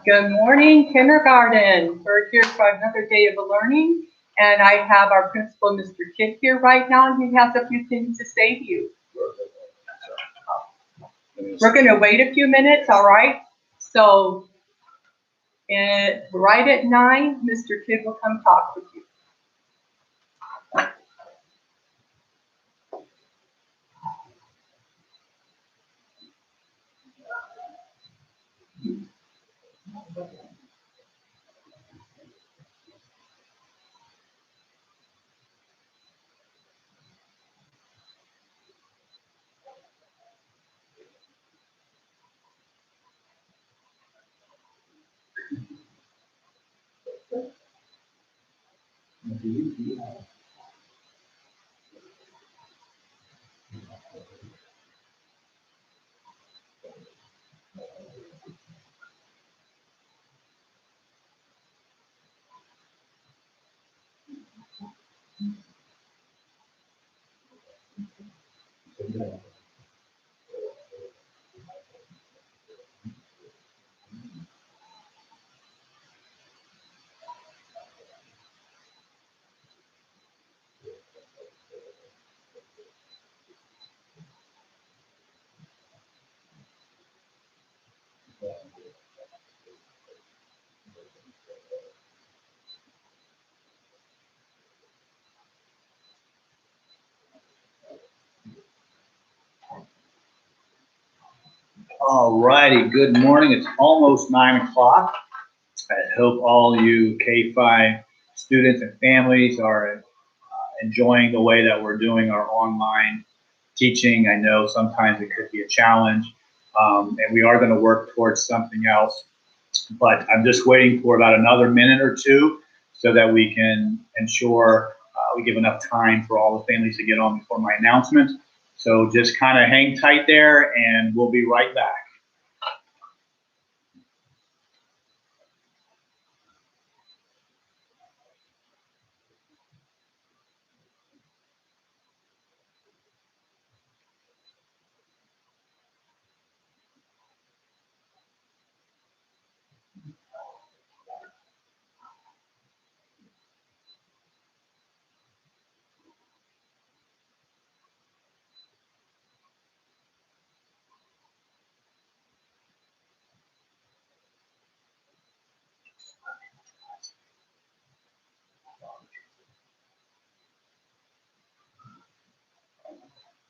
Good morning, kindergarten. We're here for another day of learning, and I have our principal, Mr. Kidd, here right now, and he has a few things to say to you. We're going to wait a few minutes, all right? So, right at 9, Mr. Kidd will come talk with you. All righty, good morning. It's almost 9 o'clock. I hope all you K-5 students and families are enjoying the way that we're doing our online teaching. I know sometimes it could be a challenge, and we are going to work towards something else, but I'm just waiting for about another minute or two so that we can ensure we give enough time for all the families to get on before my announcement. So just kind of hang tight there, and we'll be right back.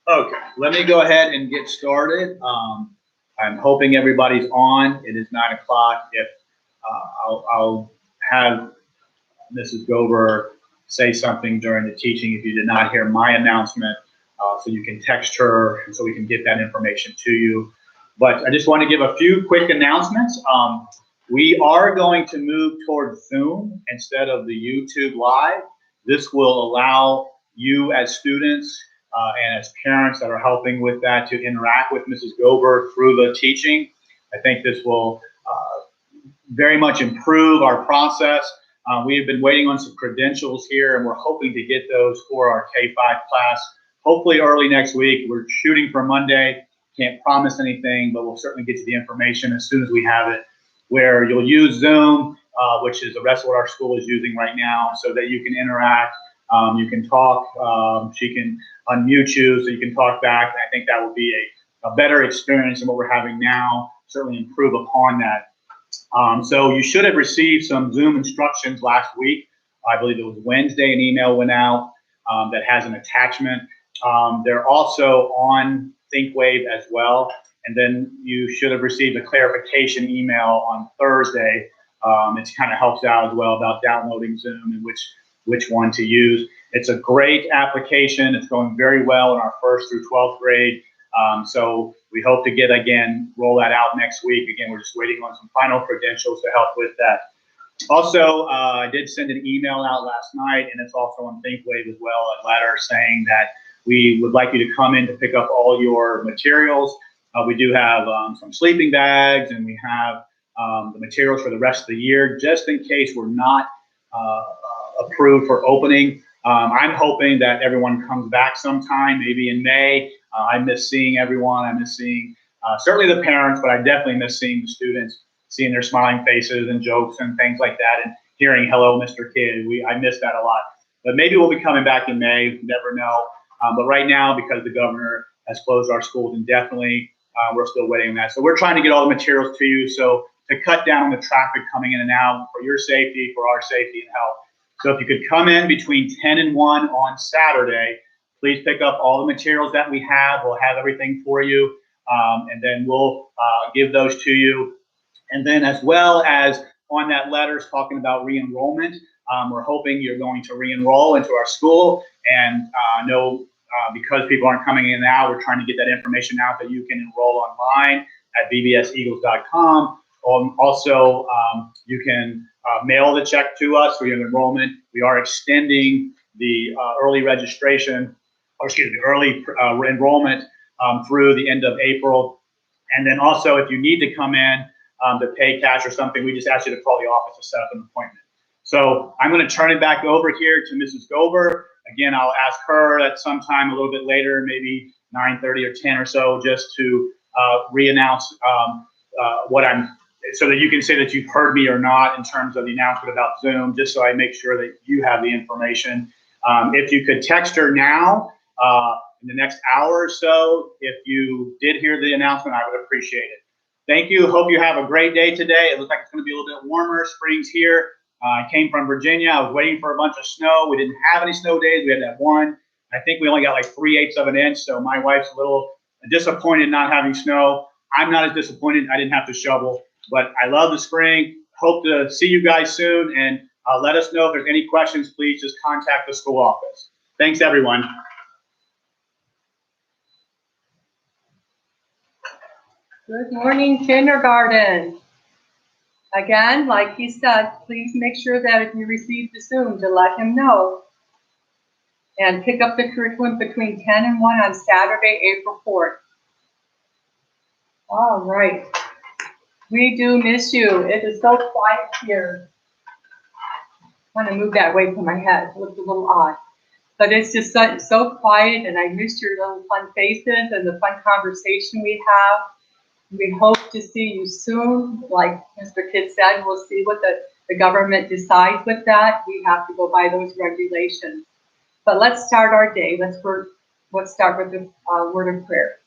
Okay, let me go ahead and get started. I'm hoping everybody's on. It is 9 o'clock. If I'll have Mrs. Gober say something during the teaching if you did not hear my announcement, so you can text her and so we can get that information to you. But I just want to give a few quick announcements. We are going to move towards Zoom instead of the YouTube Live. This will allow you as students and as parents that are helping with that to interact with Mrs. Gober through the teaching. I think this will very much improve our process. We have been waiting on some credentials here, and we're hoping to get those for our K-5 class, hopefully early next week. We're shooting for Monday. Can't promise anything, but we'll certainly get you the information as soon as we have it, where you'll use Zoom, which is the rest of what our school is using right now, so that you can interact. You can talk. She can unmute you so you can talk back. And I think that will be a better experience than what we're having now, certainly improve upon that. So you should have received some Zoom instructions last week. I believe it was Wednesday, an email went out that has an attachment. They're also on ThinkWave as well. And then you should have received a clarification email on Thursday. It kind of helps out as well about downloading Zoom and which one to use. It's a great application. It's going very well in our 1st through 12th grade. So we hope to roll that out next week. Again, we're just waiting on some final credentials to help with that. Also, I did send an email out last night, and it's also on ThinkWave as well, a letter saying that we would like you to come in to pick up all your materials. We do have some sleeping bags, and we have the materials for the rest of the year, just in case we're not approved for opening. I'm hoping that everyone comes back sometime, maybe in May. I miss seeing everyone. I miss seeing certainly the parents, but I definitely miss seeing the students. seeing their smiling faces and jokes and things like that, and hearing "Hello, Mr. Kidd." I miss that a lot. But maybe we'll be coming back in May. You never know. But right now, because the governor has closed our schools indefinitely, we're still waiting on that. So we're trying to get all the materials to you. So to cut down the traffic coming in and out for your safety, for our safety and health. So if you could come in between 10 and 1 on Saturday, please pick up all the materials that we have. We'll have everything for you. And then we'll give those to you. And then as well as on that letter talking about re-enrollment, we're hoping you're going to re-enroll into our school. And because people aren't coming in now, we're trying to get that information out that you can enroll online at bbseagles.com. Also, you can mail the check to us for your enrollment. We are extending the early registration, or excuse me, early enrollment through the end of April. And then also, if you need to come in to pay cash or something, we just ask you to call the office to set up an appointment. So I'm going to turn it back over here to Mrs. Gover. Again, I'll ask her at some time a little bit later, maybe 9:30 or 10 or so, just to re-announce so that you can say that you've heard me or not in terms of the announcement about Zoom, just so I make sure that you have the information. If you could text her now in the next hour or so, if you did hear the announcement, I would appreciate it. Thank you. Hope you have a great day today. It looks like it's going to be a little bit warmer. Spring's here. I came from Virginia. I was waiting for a bunch of snow. We didn't have any snow days. We had that one. I think we only got like 3/8 of an inch. So my wife's a little disappointed not having snow. I'm not as disappointed. I didn't have to shovel, but I love the spring. Hope to see you guys soon. And let us know if there's any questions. Please just contact the school office. Thanks, everyone. Good morning, kindergarten. Again, like he said, please make sure that if you receive the Zoom to let him know. And pick up the curriculum between 10 and 1 on Saturday, April 4th. All right. We do miss you. It is so quiet here. I want to move that away from my head. It looks a little odd. But it's just so quiet, and I miss your little fun faces and the fun conversation we have. We hope to see you soon. Like Mr. Kidd said, we'll see what the government decides with that. We have to go by those regulations. But let's start our day. Let's start with the word of prayer.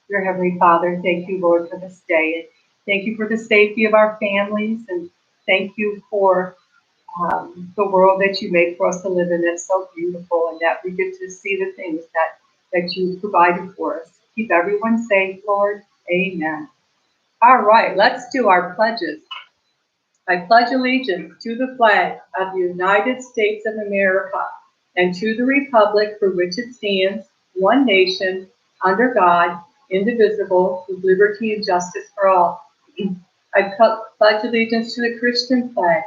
Dear Heavenly Father, thank you, Lord, for this day. And thank you for the safety of our families. And thank you for the world that you made for us to live in. That's so beautiful, and that we get to see the things that you provided for us. Keep everyone safe, Lord. Amen. All right, let's do our pledges. I pledge allegiance to the flag of the United States of America and to the republic for which it stands, one nation, under God, indivisible, with liberty and justice for all. I pledge allegiance to the Christian flag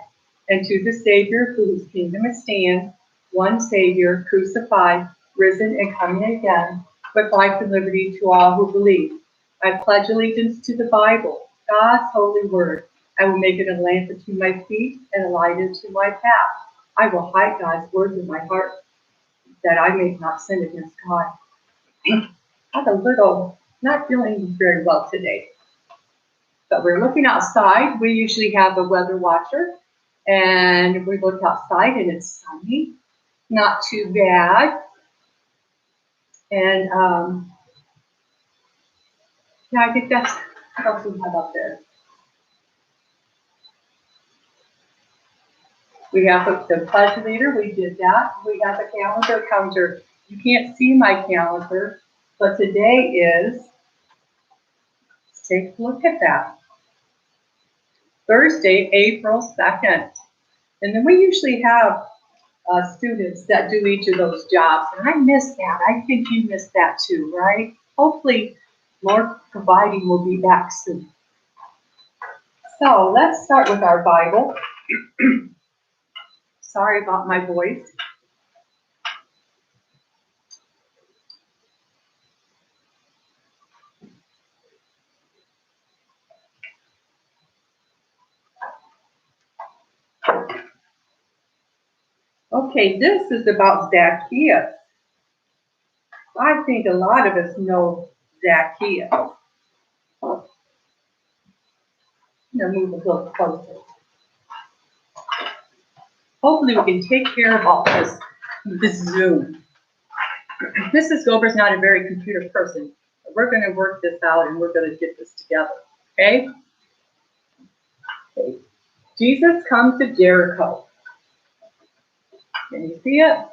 and to the Savior for whose kingdom it stands, one Savior, crucified, risen, and coming again, with life and liberty to all who believe. I pledge allegiance to the Bible, God's holy word. I will make it a lamp unto my feet and a light unto my path. I will hide God's words in my heart, that I may not sin against God. I'm not feeling very well today. But we're looking outside. We usually have a weather watcher. And we look outside and it's sunny. Not too bad. And yeah, I think that's what else we have up there. We have the pledge leader, we did that. We have the calendar counter. You can't see my calendar, but today is, let's take a look at that. Thursday, April 2nd. And then we usually have students that do each of those jobs. And I miss that. I think you miss that too, right? Hopefully, Lord providing, we'll be back soon. So let's start with our Bible. Sorry about my voice. Okay, this is about Zacchaeus. I think a lot of us know Zacchaeus. I'm gonna move a little closer. Hopefully we can take care of all this Zoom. Mrs. Gober's not a very computer person. But we're gonna work this out and we're gonna get this together, okay? Okay. Jesus comes to Jericho. Can you see it?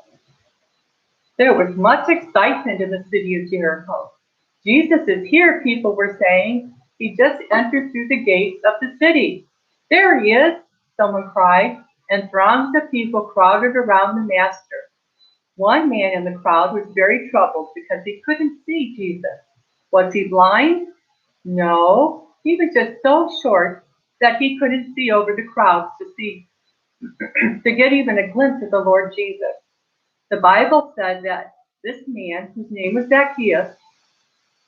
There was much excitement in the city of Jericho. Jesus is here, people were saying. He just entered through the gates of the city. There he is, someone cried, and throngs of people crowded around the master. One man in the crowd was very troubled because he couldn't see Jesus. Was he blind? No, he was just so short that he couldn't see over the crowds to get even a glimpse of the Lord Jesus. The Bible said that this man, whose name was Zacchaeus,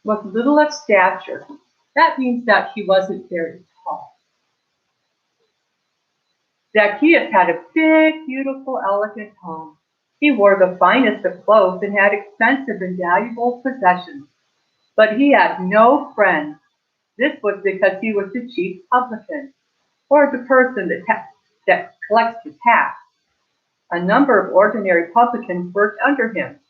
was little of stature. That means that he wasn't very tall. Zacchaeus had a big, beautiful, elegant home. He wore the finest of clothes and had expensive and valuable possessions. But he had no friends. This was because he was the chief publican, or the person that collects the tax. A number of ordinary publicans worked under him.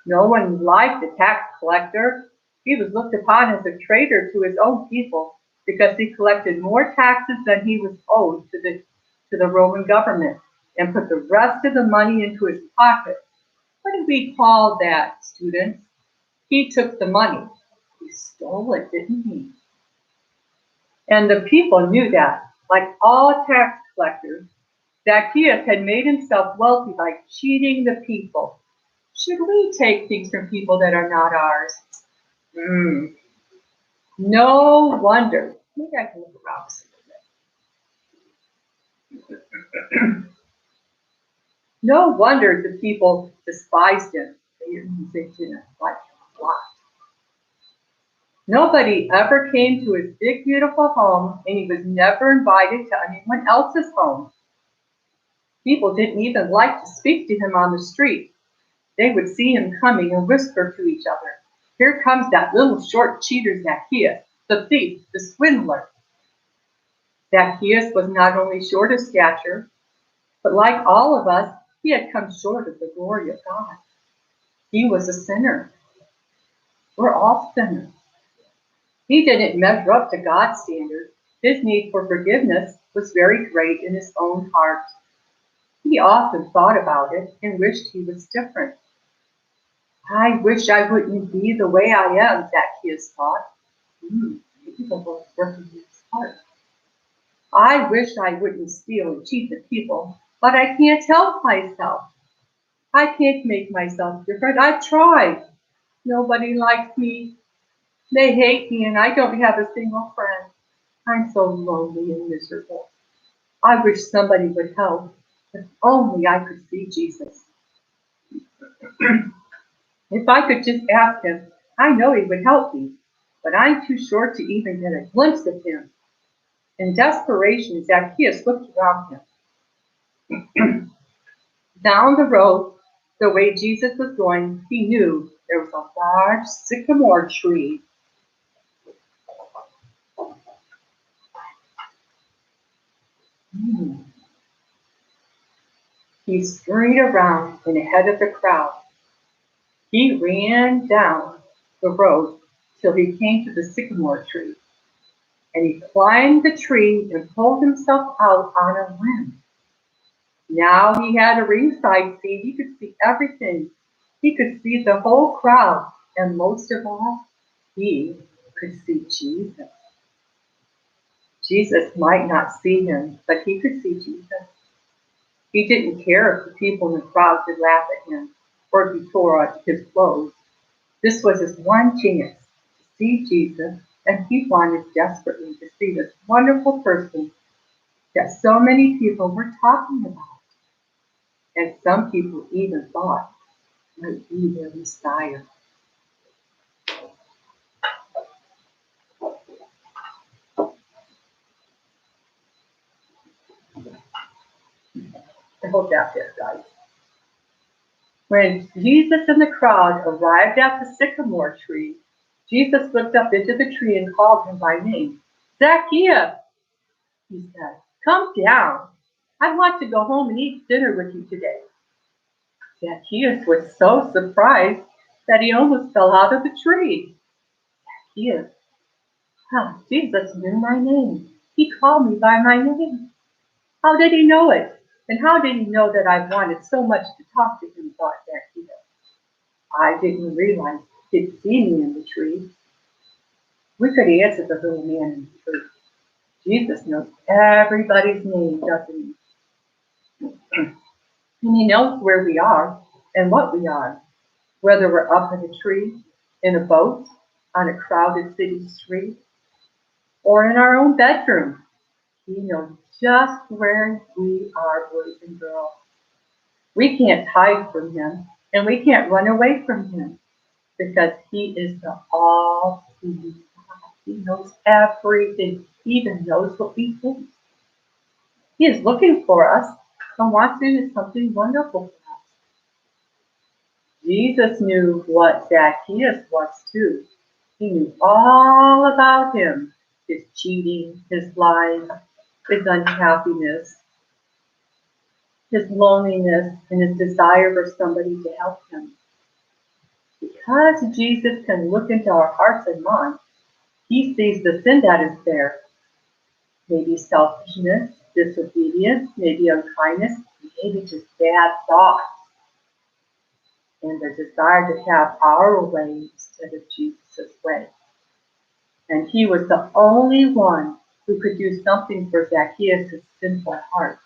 No one liked the tax collector. He was looked upon as a traitor to his own people because he collected more taxes than he was owed to the Roman government and put the rest of the money into his pocket. What do we call that, students? He took the money. He stole it, didn't he? And the people knew that. Like all tax collectors, Zacchaeus had made himself wealthy by cheating the people. Should we take things from people that are not ours? No wonder. Maybe I can look around a bit. No wonder the people despised him. They didn't like him a lot. Nobody ever came to his big, beautiful home, and he was never invited to anyone else's home. People didn't even like to speak to him on the street. They would see him coming and whisper to each other, "Here comes that little short cheater Zacchaeus, the thief, the swindler." Zacchaeus was not only short of stature, but like all of us, he had come short of the glory of God. He was a sinner. We're all sinners. He didn't measure up to God's standard. His need for forgiveness was very great in his own heart. He often thought about it and wished he was different. I wish I wouldn't be the way I am, Zacchaeus thought. Maybe the Lord's working in his heart. I wish I wouldn't steal and cheat the people, but I can't help myself. I can't make myself different. I've tried. Nobody likes me. They hate me, and I don't have a single friend. I'm so lonely and miserable. I wish somebody would help. If only I could see Jesus. If I could just ask him, I know he would help me, but I'm too short to even get a glimpse of him. In desperation, Zacchaeus looked around him. Down the road, the way Jesus was going, he knew there was a large sycamore tree. He scurried around and ahead of the crowd. He ran down the road till he came to the sycamore tree, and he climbed the tree and pulled himself out on a limb. Now he had a ringside seat. He could see everything. He could see the whole crowd, and most of all, he could see Jesus. Jesus might not see him, but he could see Jesus. He didn't care if the people in the crowd could laugh at him or if he tore out his clothes. This was his one chance to see Jesus, and he wanted desperately to see this wonderful person that so many people were talking about. And some people even thought might be their Messiah. I hope that fits right. When Jesus and the crowd arrived at the sycamore tree, Jesus looked up into the tree and called him by name. Zacchaeus, he said. Come down. I want to go home and eat dinner with you today. Zacchaeus was so surprised that he almost fell out of the tree. Zacchaeus, Jesus knew my name. He called me by my name. How did he know it? And how did he know that I wanted so much to talk to him, thought Zacchaeus. I didn't realize he'd see me in the tree. We could answer the little man in the tree. Jesus knows everybody's name, doesn't he? And he knows where we are and what we are, whether we're up in a tree, in a boat, on a crowded city street, or in our own bedroom. He knows just where we are, boys and girls. We can't hide from him, and we can't run away from him, because he is the all-seeing God. He knows everything. He even knows what we think. He is looking for us and wants to do something wonderful for us. Jesus knew what Zacchaeus was too. He knew all about him, his cheating, his lying, his unhappiness, his loneliness, and his desire for somebody to help him. Because Jesus can look into our hearts and minds, he sees the sin that is there. Maybe selfishness, disobedience, maybe unkindness, maybe just bad thoughts. And the desire to have our way instead of Jesus' way. And he was the only one who could do something for Zacchaeus' sinful heart.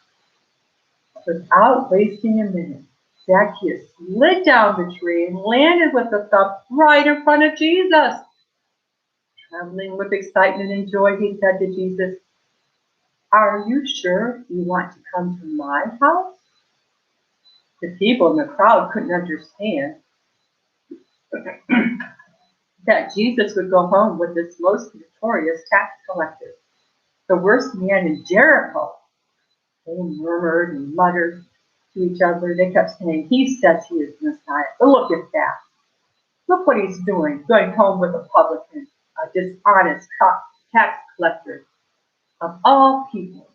Without wasting a minute, Zacchaeus slid down the tree and landed with a thump right in front of Jesus. Trembling with excitement and joy, he said to Jesus, "Are you sure you want to come to my house?" The people in the crowd couldn't understand that Jesus would go home with this most notorious tax collector, the worst man in Jericho. They murmured and muttered to each other. They kept saying, "He says he is Messiah. But look at that. Look what he's doing, going home with a publican, a dishonest tax collector of all people."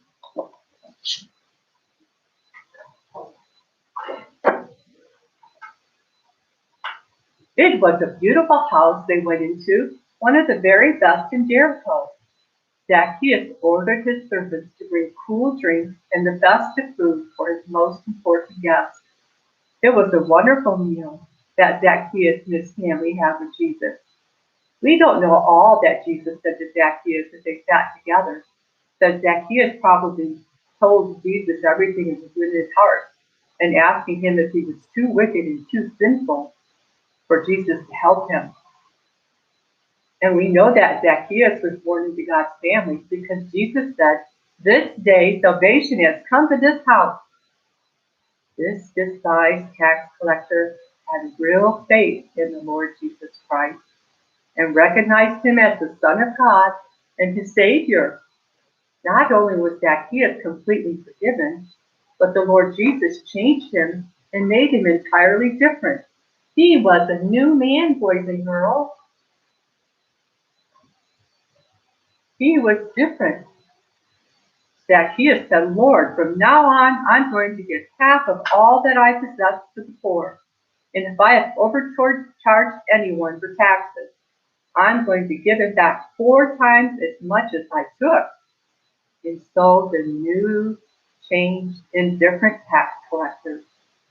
It was a beautiful house they went into, one of the very best in Jericho. Zacchaeus ordered his servants to bring cool drinks and the best of food for his most important guests. It was a wonderful meal that Zacchaeus and his family had with Jesus. We don't know all that Jesus said to Zacchaeus as they sat together, but Zacchaeus probably told Jesus everything that was in his heart and asking him if he was too wicked and too sinful for Jesus to help him. And we know that Zacchaeus was born into God's family because Jesus said, "This day salvation has come to this house." This despised tax collector had real faith in the Lord Jesus Christ and recognized him as the Son of God and his Savior. Not only was Zacchaeus completely forgiven, but the Lord Jesus changed him and made him entirely different. He was a new man, boys and girls. He was different. Zacchaeus said, "Lord, from now on, I'm going to give half of all that I possess to the poor. And if I have overcharged anyone for taxes, I'm going to give it back 4 times as much as I took." And so the new, changed, indifferent tax collector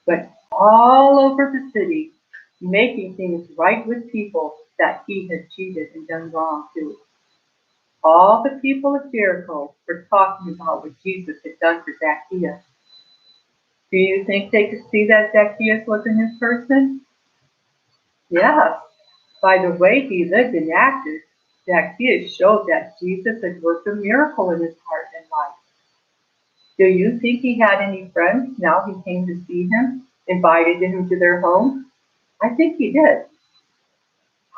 went all over the city, making things right with people that he had cheated and done wrong to. All the people of Jericho were talking about what Jesus had done for Zacchaeus. Do you think they could see that Zacchaeus was a new person? Yes. By the way he lived and acted, Zacchaeus showed that Jesus had worked a miracle in his heart and life. Do you think he had any friends now he came to see him, invited him to their home? I think he did.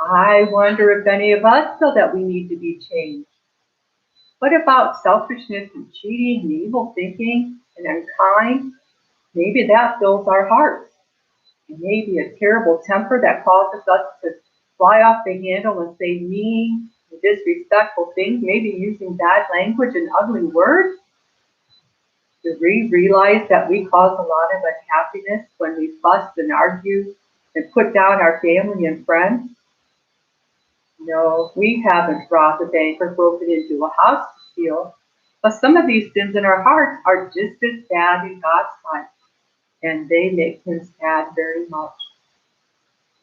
I wonder if any of us feel that we need to be changed. What about selfishness and cheating and evil thinking and unkind? Maybe that fills our hearts. And maybe a terrible temper that causes us to fly off the handle and say mean, disrespectful things, maybe using bad language and ugly words? Do we realize that we cause a lot of unhappiness when we fuss and argue and put down our family and friends? No, we haven't robbed a bank or broken into a house to steal, but some of these sins in our hearts are just as bad in God's sight, and they make him sad very much.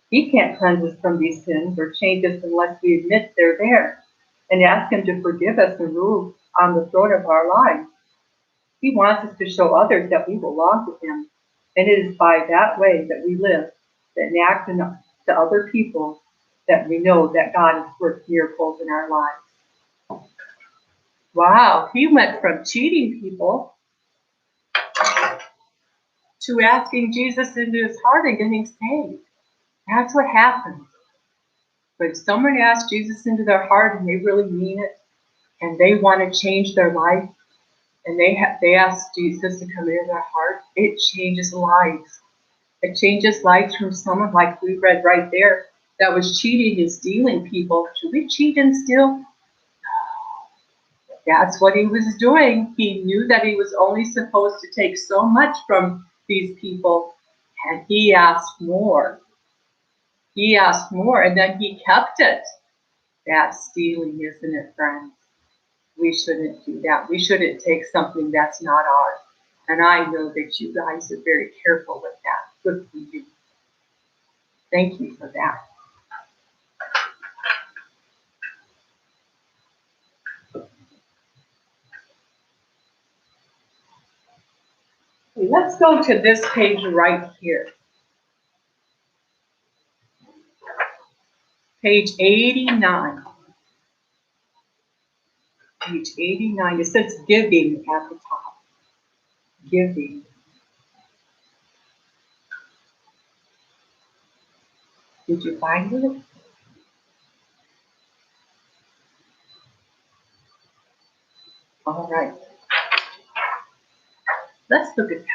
He can't cleanse us from these sins or change us unless we admit they're there and ask him to forgive us and rule on the throne of our lives. He wants us to show others that we belong to him, and it is by that way that we live, that act to other people, that we know that God has worked miracles in our lives. Wow, he went from cheating people to asking Jesus into his heart and getting saved. That's what happens. When someone asks Jesus into their heart and they really mean it, and they want to change their life, and they ask Jesus to come into their heart, it changes lives. It changes lives from someone like we read right there that was cheating and stealing people. Should we cheat and steal? That's what he was doing. He knew that he was only supposed to take so much from these people, and he asked more. He asked more, and then he kept it. That's stealing, isn't it, friends? We shouldn't do that. We shouldn't take something that's not ours. And I know that you guys are very careful with that. Good for you. Thank you for that. Okay, let's go to this page right here. Page 89. Page 89. It says giving at the top. Giving. Did you find it? All right. Let's look at that.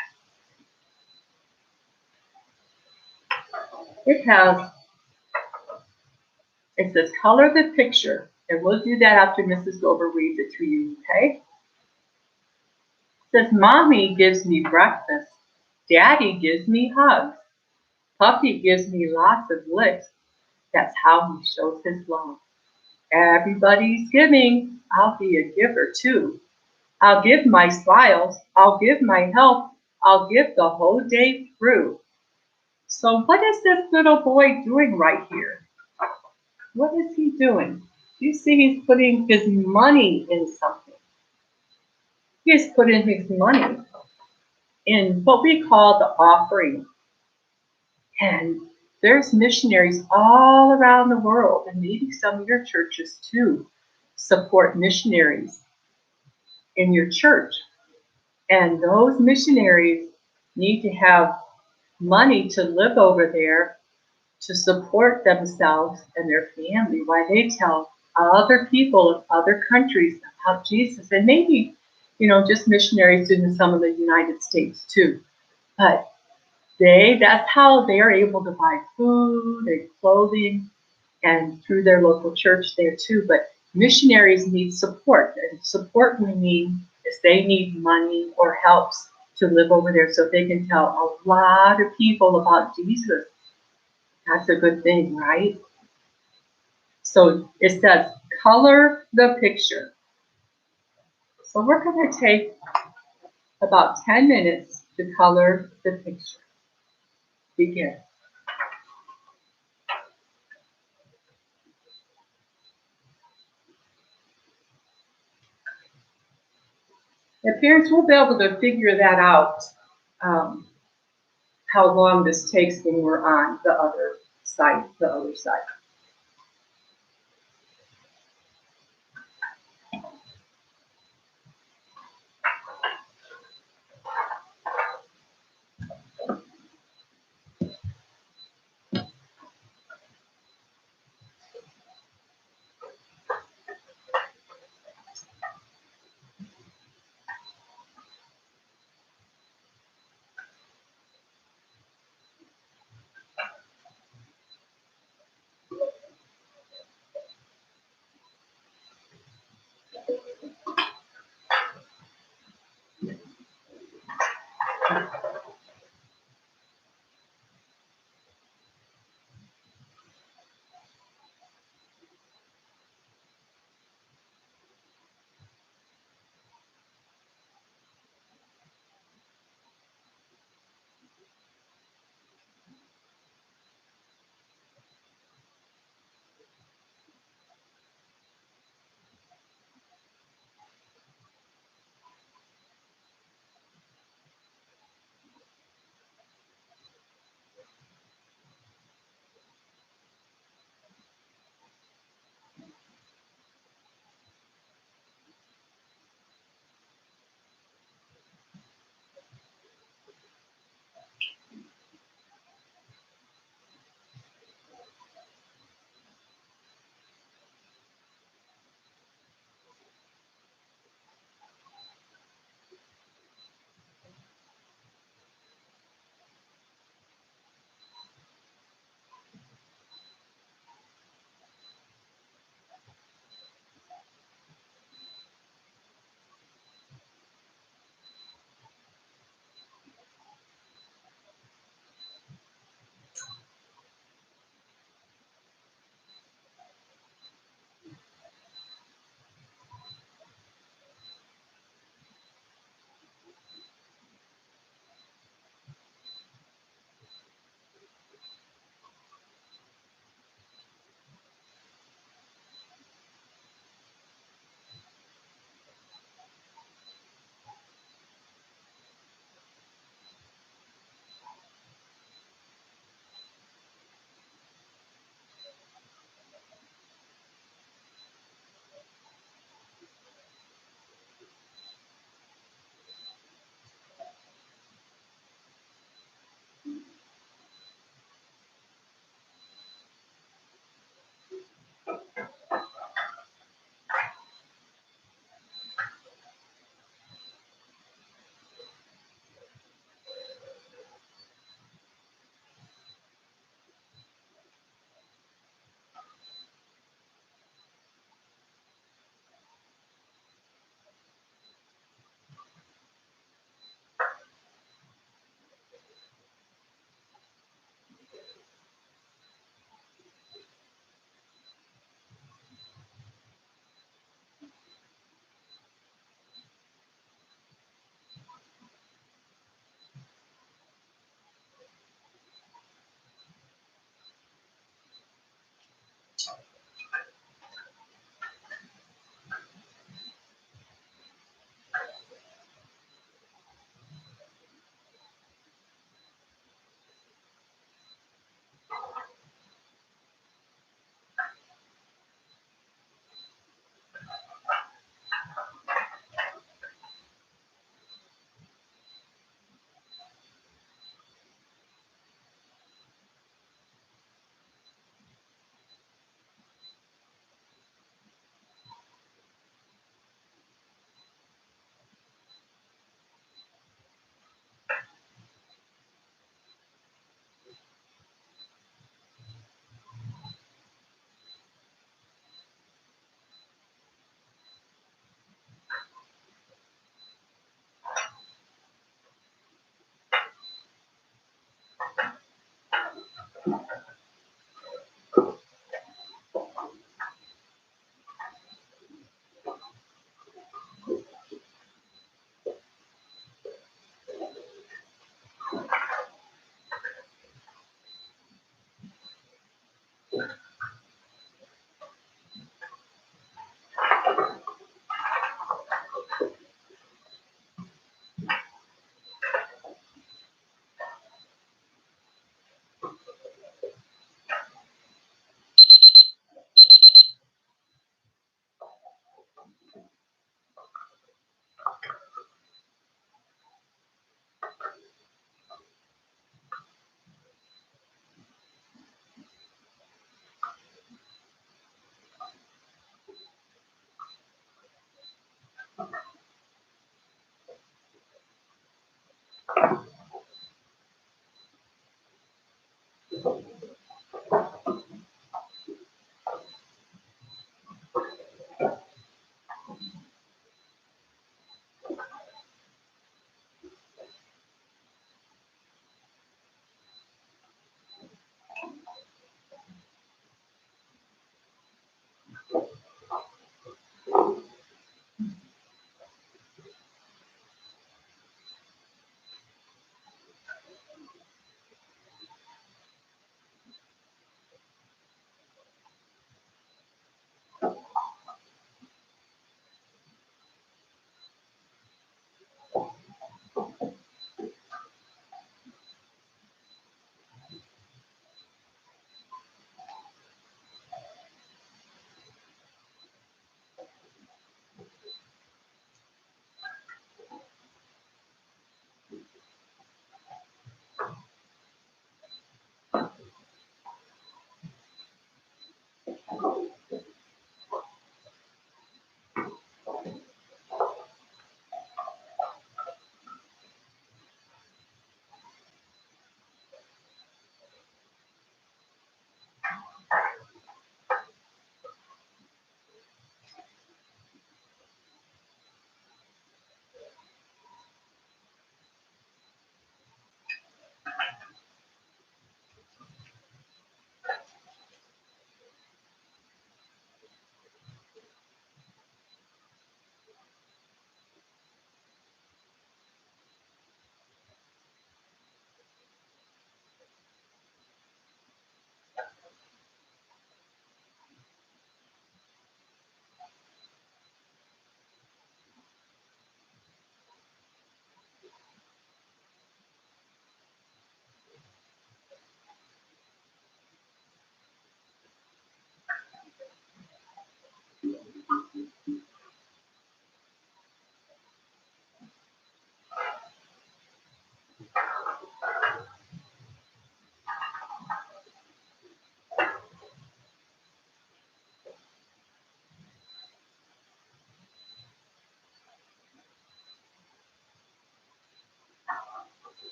It says color the picture, and we'll do that after Mrs. Gober reads it to you, okay? It says, Mommy gives me breakfast. Daddy gives me hugs. Puppy gives me lots of licks. That's how he shows his love. Everybody's giving. I'll be a giver too. I'll give my smiles. I'll give my help. I'll give the whole day through. So what is this little boy doing right here? What is he doing? You see he's putting his money in something. He has put in his money in what we call the offering. And there's missionaries all around the world, and maybe some of your churches too support missionaries in your church. And those missionaries need to have money to live over there to support themselves and their family while they tell other people of other countries about Jesus. And maybe, just missionaries in some of the United States too. But that's how they are able to buy food and clothing, and through their local church there too. But missionaries need support, and support we mean is they need money or helps to live over there so they can tell a lot of people about Jesus. That's a good thing, right? So it says, color the picture. So we're going to take about 10 minutes to color the picture. Begin. The parents will be able to figure that out, how long this takes when we're on the other side.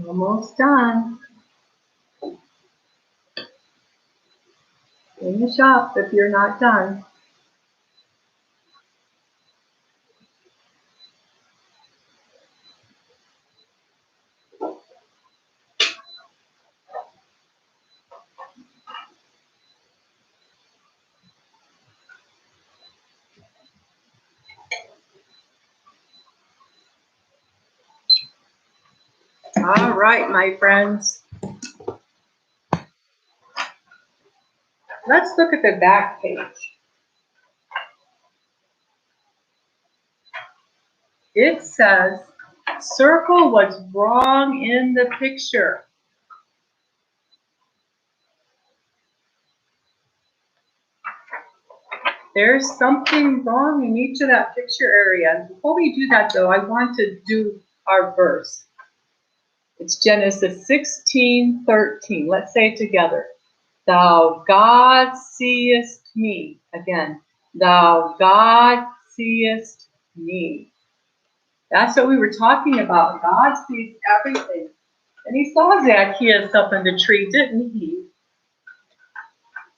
Almost done. Finish up if you're not done. All right, my friends. Let's look at the back page. It says, circle what's wrong in the picture. There's something wrong in each of that picture area. Before we do that though, I want to do our verse. It's Genesis 16:13. Let's say it together. Thou God seest me. Again, thou God seest me. That's what we were talking about. God sees everything. And he saw Zacchaeus up in the tree, didn't he?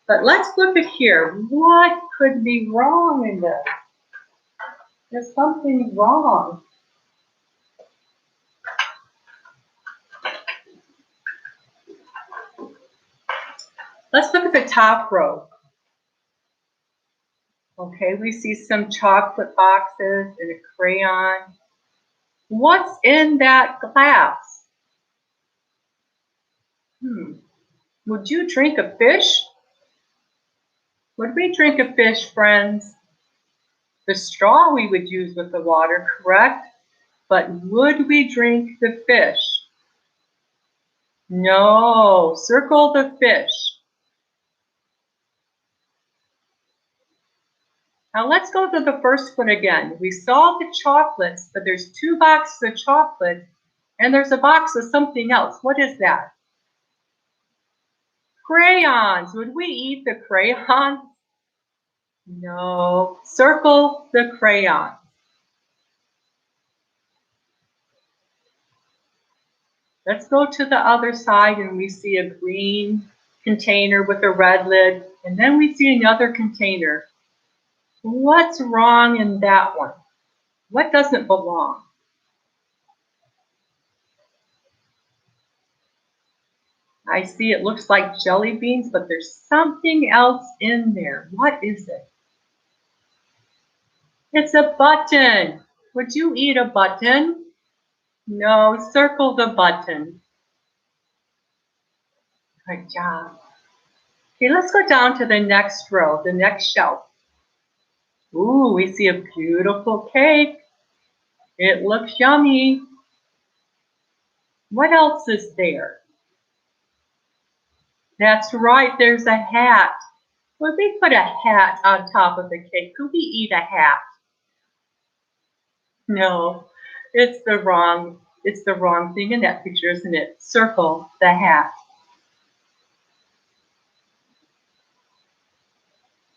But let's look at here. What could be wrong in this? There's something wrong. Let's look at the top row. Okay, we see some chocolate boxes and a crayon. What's in that glass? Would you drink a fish? Would we drink a fish, friends? The straw we would use with the water, correct? But would we drink the fish? No. Circle the fish. Now let's go to the first one again. We saw the chocolates, but there's 2 boxes of chocolate and there's a box of something else. What is that? Crayons. Would we eat the crayons? No. Circle the crayon. Let's go to the other side and we see a green container with a red lid, and then we see another container. What's wrong in that one? What doesn't belong? I see it looks like jelly beans, but there's something else in there. What is it? It's a button. Would you eat a button? No, circle the button. Good job. Okay, let's go down to the next row, the next shelf. Ooh, we see a beautiful cake. It looks yummy. What else is there? That's right, there's a hat. Would we put a hat on top of the cake? Could we eat a hat? No, it's the wrong thing in that picture, isn't it? Circle the hat.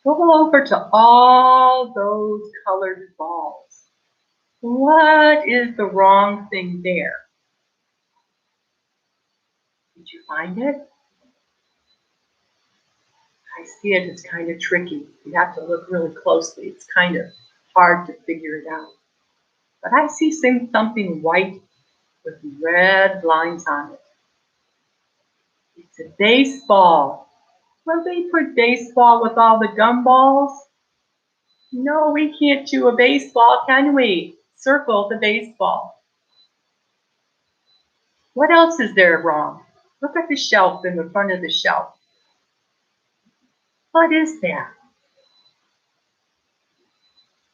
Go over to all those colored balls. What is the wrong thing there? Did you find it? I see it. It's kind of tricky. You have to look really closely. It's kind of hard to figure it out. But I see something white with red lines on it. It's a baseball. Will we put baseball with all the gumballs? No, we can't do a baseball, can we? Circle the baseball. What else is there wrong? Look at the shelf in the front of the shelf. What is that?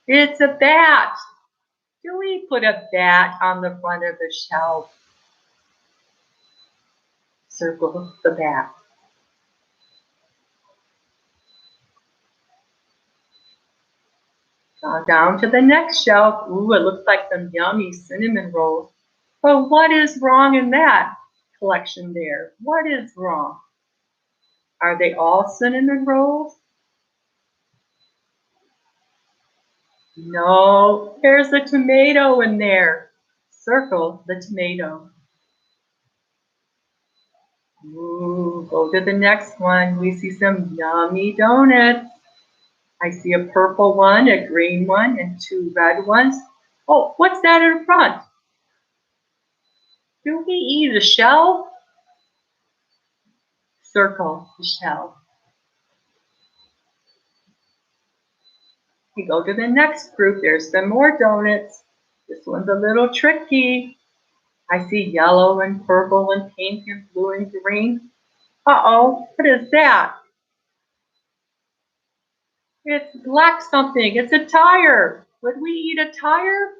It's a bat. Do we put a bat on the front of the shelf? Circle the bat. Down to the next shelf. Ooh, it looks like some yummy cinnamon rolls. But what is wrong in that collection there? What is wrong? Are they all cinnamon rolls? No, there's a tomato in there. Circle the tomato. Ooh, go to the next one. We see some yummy donuts. I see a purple one, a green one, and two red ones. Oh, what's that in front? Do we eat a shell? Circle the shell. We go to the next group. There's some more donuts. This one's a little tricky. I see yellow and purple and pink and blue and green. Uh-oh, what is that? It's black something. It's a tire. Would we eat a tire?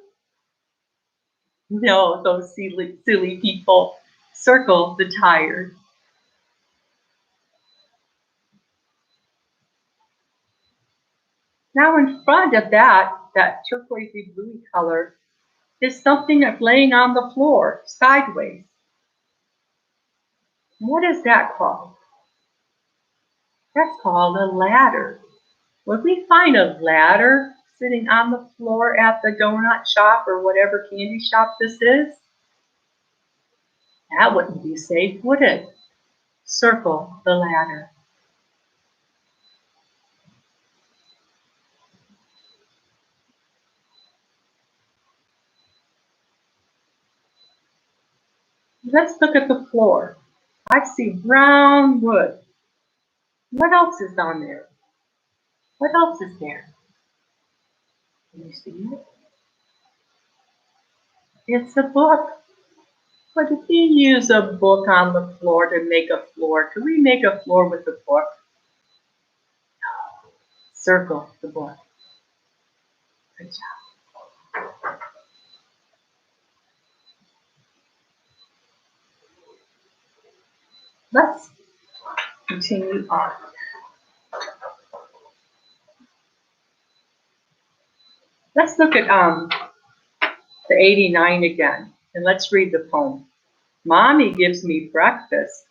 No, those silly people. Circle the tire. Now in front of that turquoisey blue color, is something that's laying on the floor, sideways. What is that called? That's called a ladder. Would we find a ladder sitting on the floor at the donut shop or whatever candy shop this is? That wouldn't be safe, would it? Circle the ladder. Let's look at the floor. I see brown wood. What else is on there? What else is there? Can you see it? It's a book. But if we use a book on the floor to make a floor, can we make a floor with a book? No. Circle the book. Good job. Let's continue on. Let's look at the 89 again, and let's read the poem. Mommy gives me breakfast.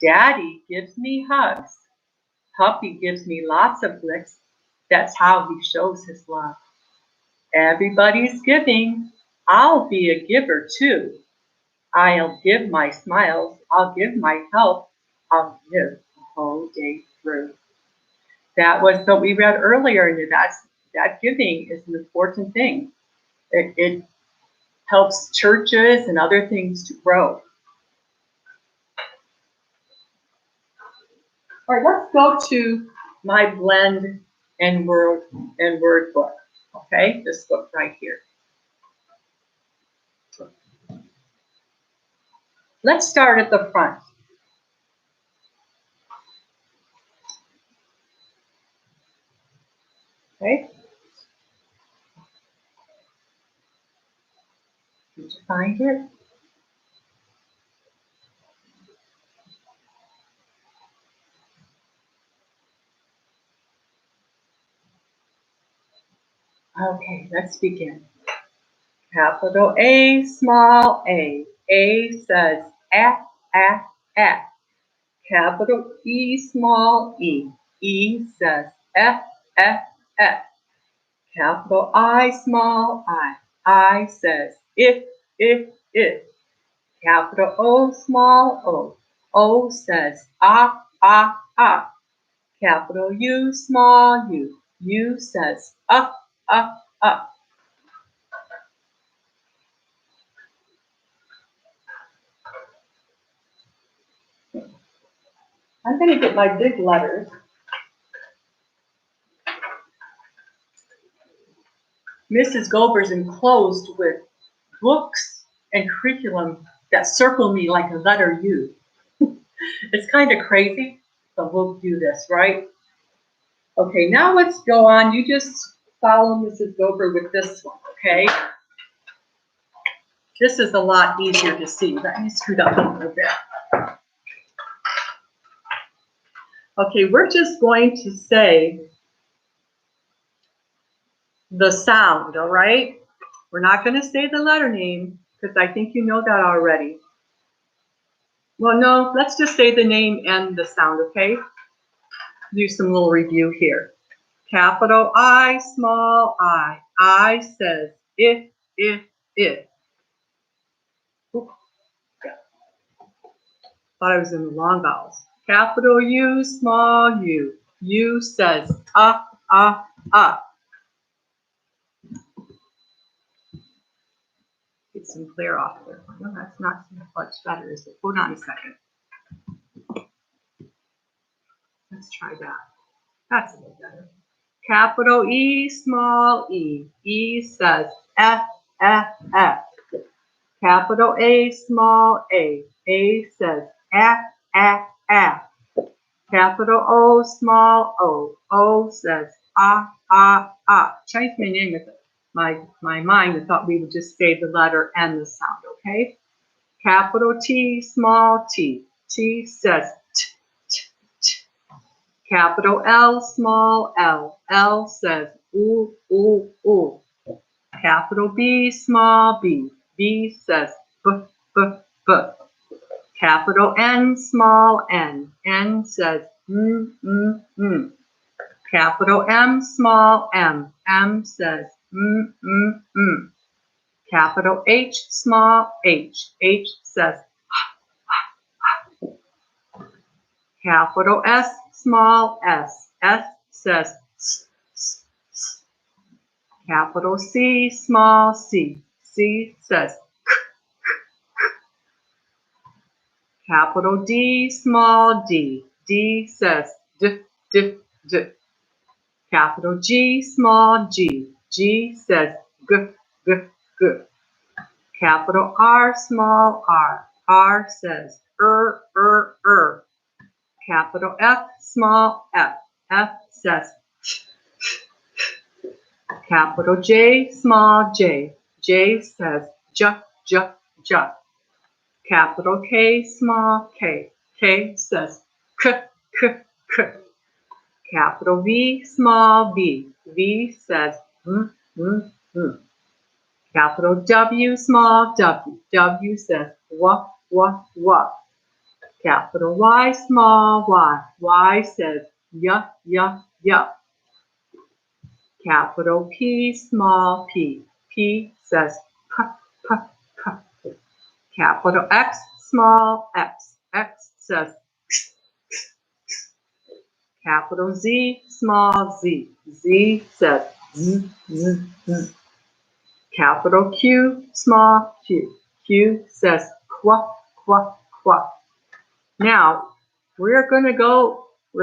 Daddy gives me hugs. Puppy gives me lots of licks. That's how he shows his love. Everybody's giving. I'll be a giver too. I'll give my smiles. I'll give my help. I'll give the whole day through. That was what we read earlier, and that giving is an important thing. It helps churches and other things to grow. All right, let's go to my blend and word book. Okay, this book right here. Let's start at the front. Okay. Did you find it? Okay, let's begin. Capital A, small a. A says ah, ah, ah. Capital E, small e. E says F, F, F. Capital I, small I. I says if, if. Capital O, small o. O says ah, ah, ah. Capital U, small u. U says up, up, up. I'm going to get my big letters. Mrs. Gober's enclosed with books and curriculum that circle me like a letter U. It's kind of crazy, but we'll do this, right? Okay, now let's go on. You just follow Mrs. Gober with this one, okay? This is a lot easier to see. Let me scoot up a little bit. Okay, we're just going to say the sound, all right? We're not going to say the letter name because I think you know that already. Well, no, let's just say the name and the sound, okay? Do some little review here. Capital I, small I. I says if. Ooh, yeah. Thought I was in the long vowels. Capital U, small u. U says ah. Get some clear off there. No, that's not much better, is it? Hold on a second. Let's try that. That's a little better. Capital E, small e. E says F. Capital A, small a. A says F. Capital O, small o. O says ah. Changed my name with my mind. I thought we would just say the letter and the sound, okay? Capital T, small t. T says t. Capital L, small l. L says ooh. Capital B, small b. B says b. Capital N, small n. N says mm. Capital M, small m. M says mm. Capital H, small h. H says capital S, small s. S says s. Capital C, small c. C says capital D, small d. D says d. Capital G, small g. G says g. Capital R, small r. R says Capital F, small f. F says capital J, small j. J says j. Capital K, small k. K says k. Capital V, small v. V says mm. Capital W, small w. W says what. Capital Y, small y. Y says yuh. Capital P, small p. P says p. Capital X, small x. X says capital Z, small z. Z says z. Capital Q, small q. Q says qua. Now, we're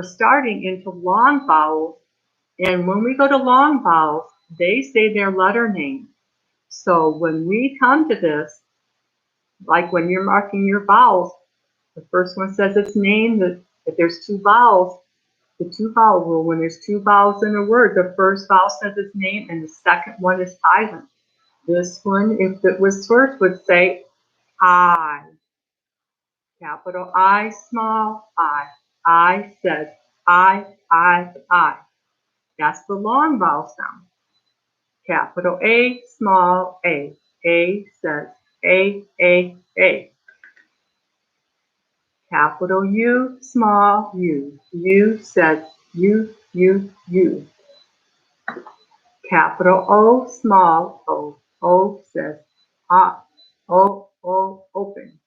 starting into long vowels, and when we go to long vowels, they say their letter name. So when we come to this, like when you're marking your vowels, the first one says its name. If there's two vowels, the two vowel rule, when there's two vowels in a word, the first vowel says its name and the second one is silent. This one, if it was first, would say I. Capital I, small I. I says I. That's the long vowel sound. Capital A, small a. A says A. Capital U, small u. U says U. Capital O, small o. O says ah. O, open.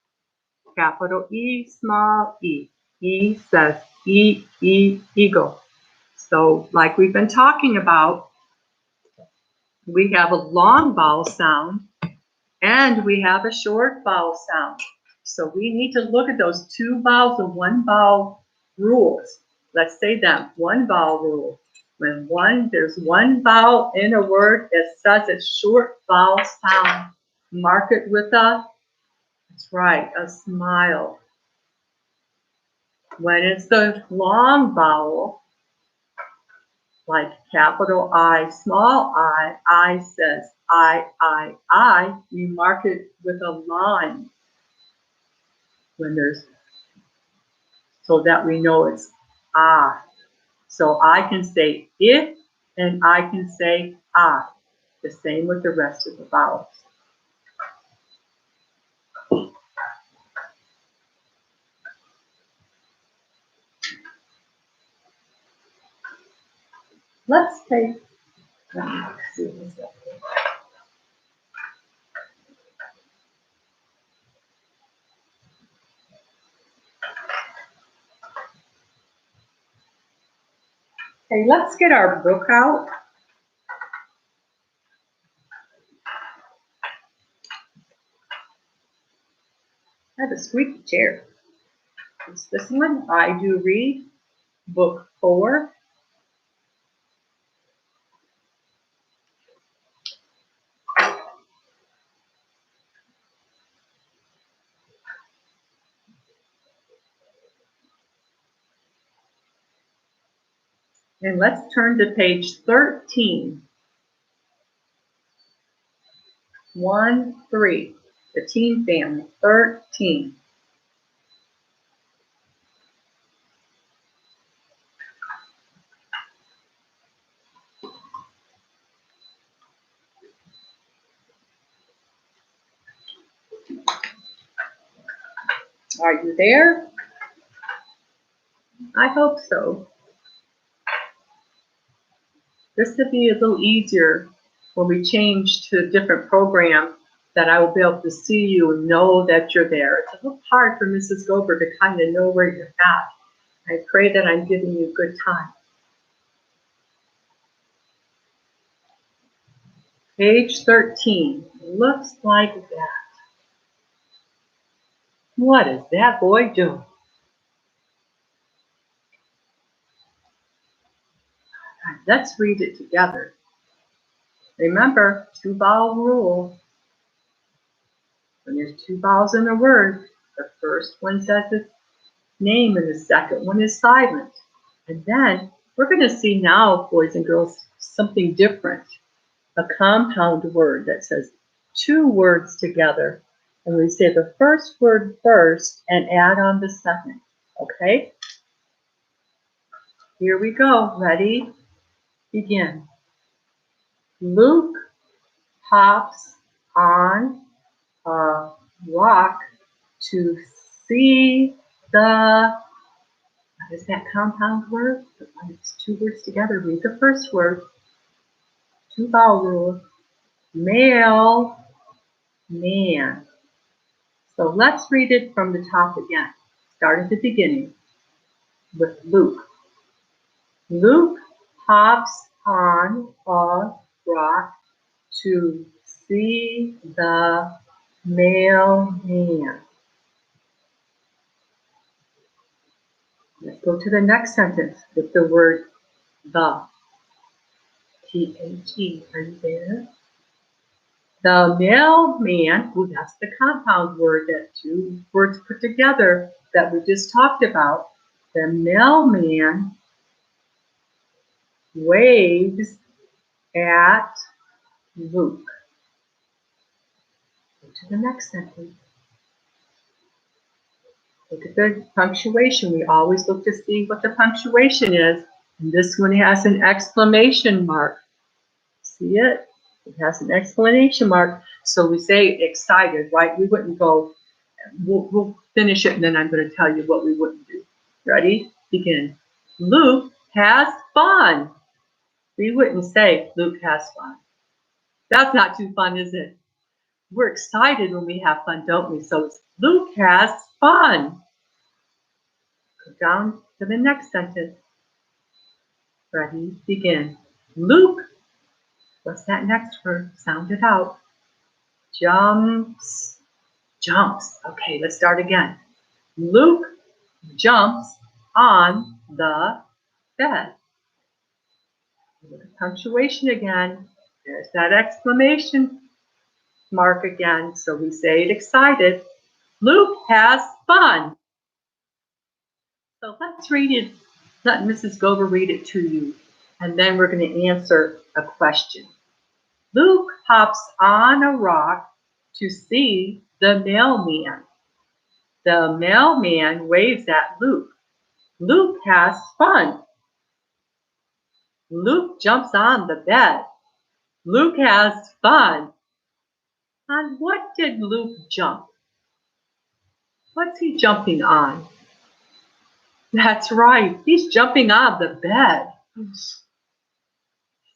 Capital E, small e. E says eagle. So like we've been talking about, we have a long vowel sound and we have a short vowel sound. So we need to look at those two vowels and one vowel rules. Let's say them, one vowel rule. When there's one vowel in a word, it says it's short vowel sound. Mark it with a, that's right, a smile. When it's the long vowel, like capital I, small I says I, you mark it with a line when there's, so that we know it's ah. So I can say it and I can say I. The same with the rest of the vowels. Let's see what's up. Okay, let's get our book out. I have a squeaky chair. It's this one. I Do Read, book 4. And let's turn to page 13. 1-3. The Teen Family, 13. Are you there? I hope so. This will be a little easier when we change to a different program, that I will be able to see you and know that you're there. It's a little hard for Mrs. Gober to kind of know where you're at. I pray that I'm giving you a good time. Page 13. Looks like that. What is that boy doing? Let's read it together. Remember, 2-vowel rule. When there's 2 vowels in a word, the first one says its name and the second one is silent. And then we're going to see now, boys and girls, something different. A compound word that says 2 words together. And we say the first word first and add on the second. Okay? Here we go. Ready? Begin. Luke hops on a rock to see the, what is that compound word? It's 2 words together. Read the first word. 2-vowel rule. Mail man. So let's read it from the top again. Start at the beginning with Luke. Luke hops on a rock to see the mailman. Let's go to the next sentence with the word the. T-H-E. Are you there? The mailman, ooh, that's the compound word, that 2 words put together that we just talked about. The mailman waves at Luke. Go to the next sentence. Look at the punctuation. We always look to see what the punctuation is. And this one has an exclamation mark. See it? It has an exclamation mark. So we say excited, right? We wouldn't go, we'll finish it and then I'm going to tell you what we wouldn't do. Ready? Begin. Luke has fun. We wouldn't say Luke has fun. That's not too fun, is it? We're excited when we have fun, don't we? So it's Luke has fun. Go down to the next sentence. Ready? Begin. Luke, what's that next word? Sound it out. Jumps. Jumps. Okay, let's start again. Luke jumps on the bed. With punctuation again. There's that exclamation mark again. So we say it excited. Luke has fun. So let's read it. Let Mrs. Gober read it to you. And then we're going to answer a question. Luke hops on a rock to see the mailman. The mailman waves at Luke. Luke has fun. Luke jumps on the bed. Luke has fun. On what did Luke jump? What's he jumping on? That's right, he's jumping on the bed. Is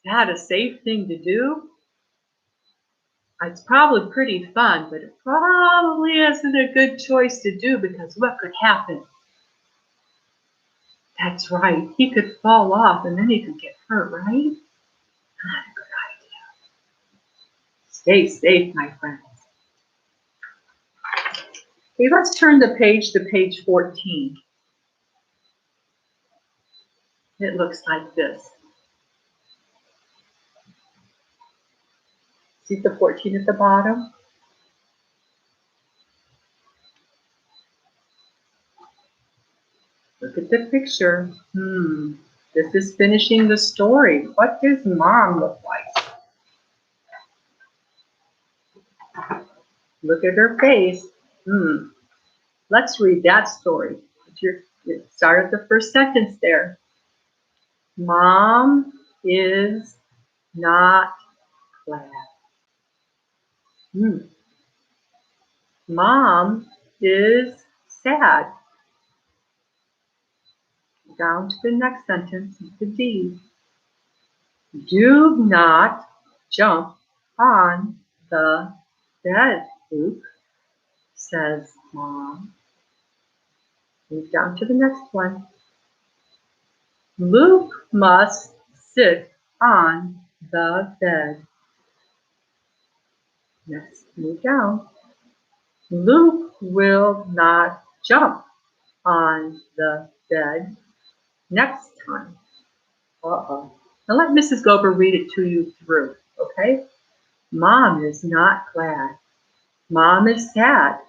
that a safe thing to do? It's probably pretty fun, but it probably isn't a good choice to do because what could happen? That's right. He could fall off and then he could get hurt, right? Not a good idea. Stay safe, my friends. Okay, let's turn the page to page 14. It looks like this. See the 14 at the bottom? Look at the picture. This is finishing the story. What does Mom look like? Look at her face. Let's read that story. Start at the first sentence there. Mom is not glad. Mom is sad. Down to the next sentence, the D. Do not jump on the bed, Luke, says Mom. Move down to the next one. Luke must sit on the bed. Next, move down. Luke will not jump on the bed next time. Uh-oh. Now let Mrs. Gober read it to you through, okay? Mom is not glad. Mom is sad.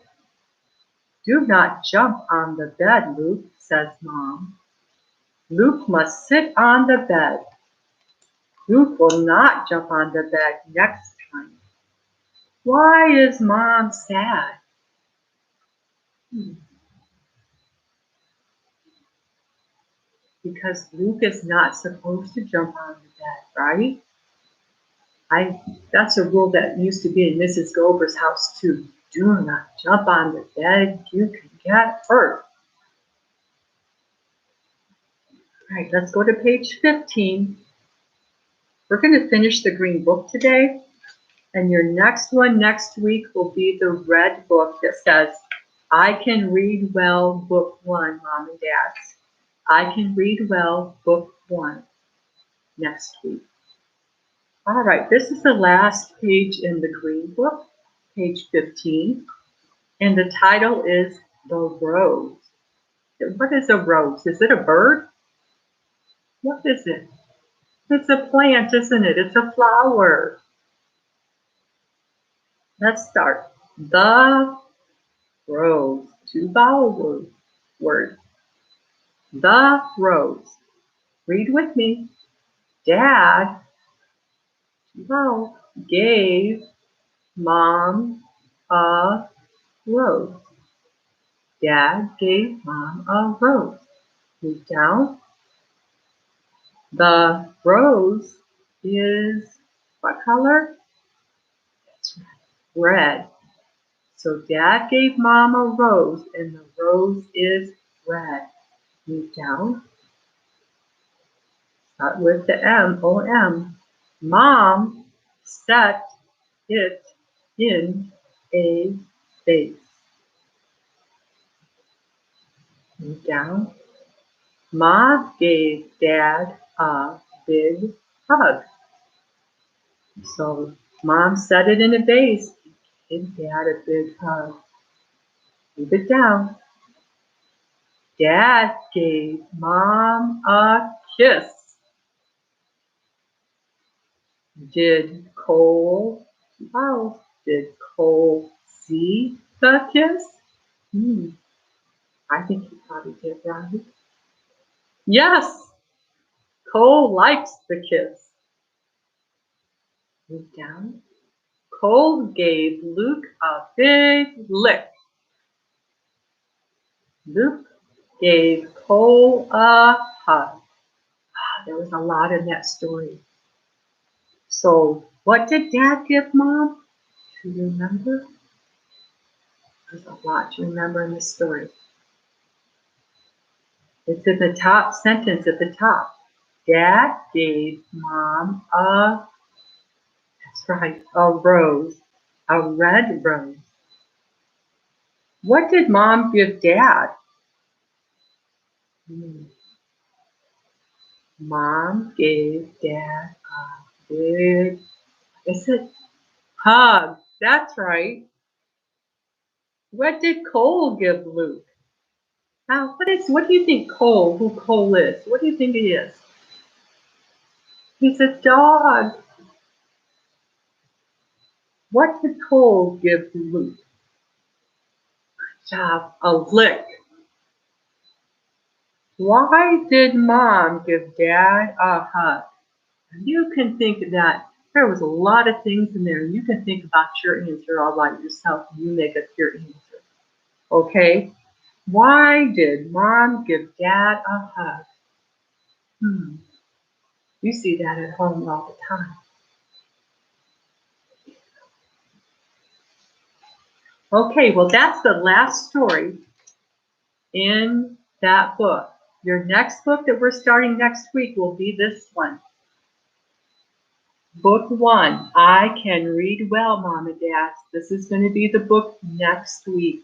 Do not jump on the bed, Luke, says Mom. Luke must sit on the bed. Luke will not jump on the bed next time. Why is Mom sad? Because Luke is not supposed to jump on the bed, right? That's a rule that used to be in Mrs. Gober's house too. Do not jump on the bed. You can get hurt. All right, let's go to page 15. We're going to finish the green book today. And your next one next week will be the red book that says, I Can Read Well, Book 1, Mom and Dads. I Can Read Well, Book 1, next week. All right, this is the last page in the green book, page 15. And the title is The Rose. What is a rose? Is it a bird? What is it? It's a plant, isn't it? It's a flower. Let's start. The rose. Two vowel words. The rose. Read with me. Dad, gave Mom a rose. Dad gave Mom a rose. Move down. The rose is what color? That's right, red. So Dad gave Mom a rose, and the rose is red. Move down. Start with the M-O-M. Mom set it in a vase. Move down. Mom gave Dad a big hug. So Mom set it in a vase and gave Dad a big hug. Move it down. Dad gave Mom a kiss. Did Cole see the kiss? I think he probably did, right? Yes, Cole likes the kiss. Move down. Cole gave Luke a big lick. Luke gave Cole a hug. There was a lot in that story. So, what did Dad give Mom? Do you remember? There's a lot to remember in this story. It's in the top sentence at the top. Dad gave Mom that's right, a rose, a red rose. What did Mom give Dad? Mom gave Dad a big, is it hug? That's right. What did Cole give Luke? Now, what do you think who Cole is? What do you think he is? He's a dog. What did Cole give Luke? Job, a lick. Why did Mom give Dad a hug? You can think of that. There was a lot of things in there. You can think about your answer all by yourself and you make up your answer. Okay? Why did Mom give Dad a hug? You see that at home all the time. Okay, well, that's the last story in that book. Your next book that we're starting next week will be this one. Book 1, I Can Read Well, Mom and Dad. This is going to be the book next week.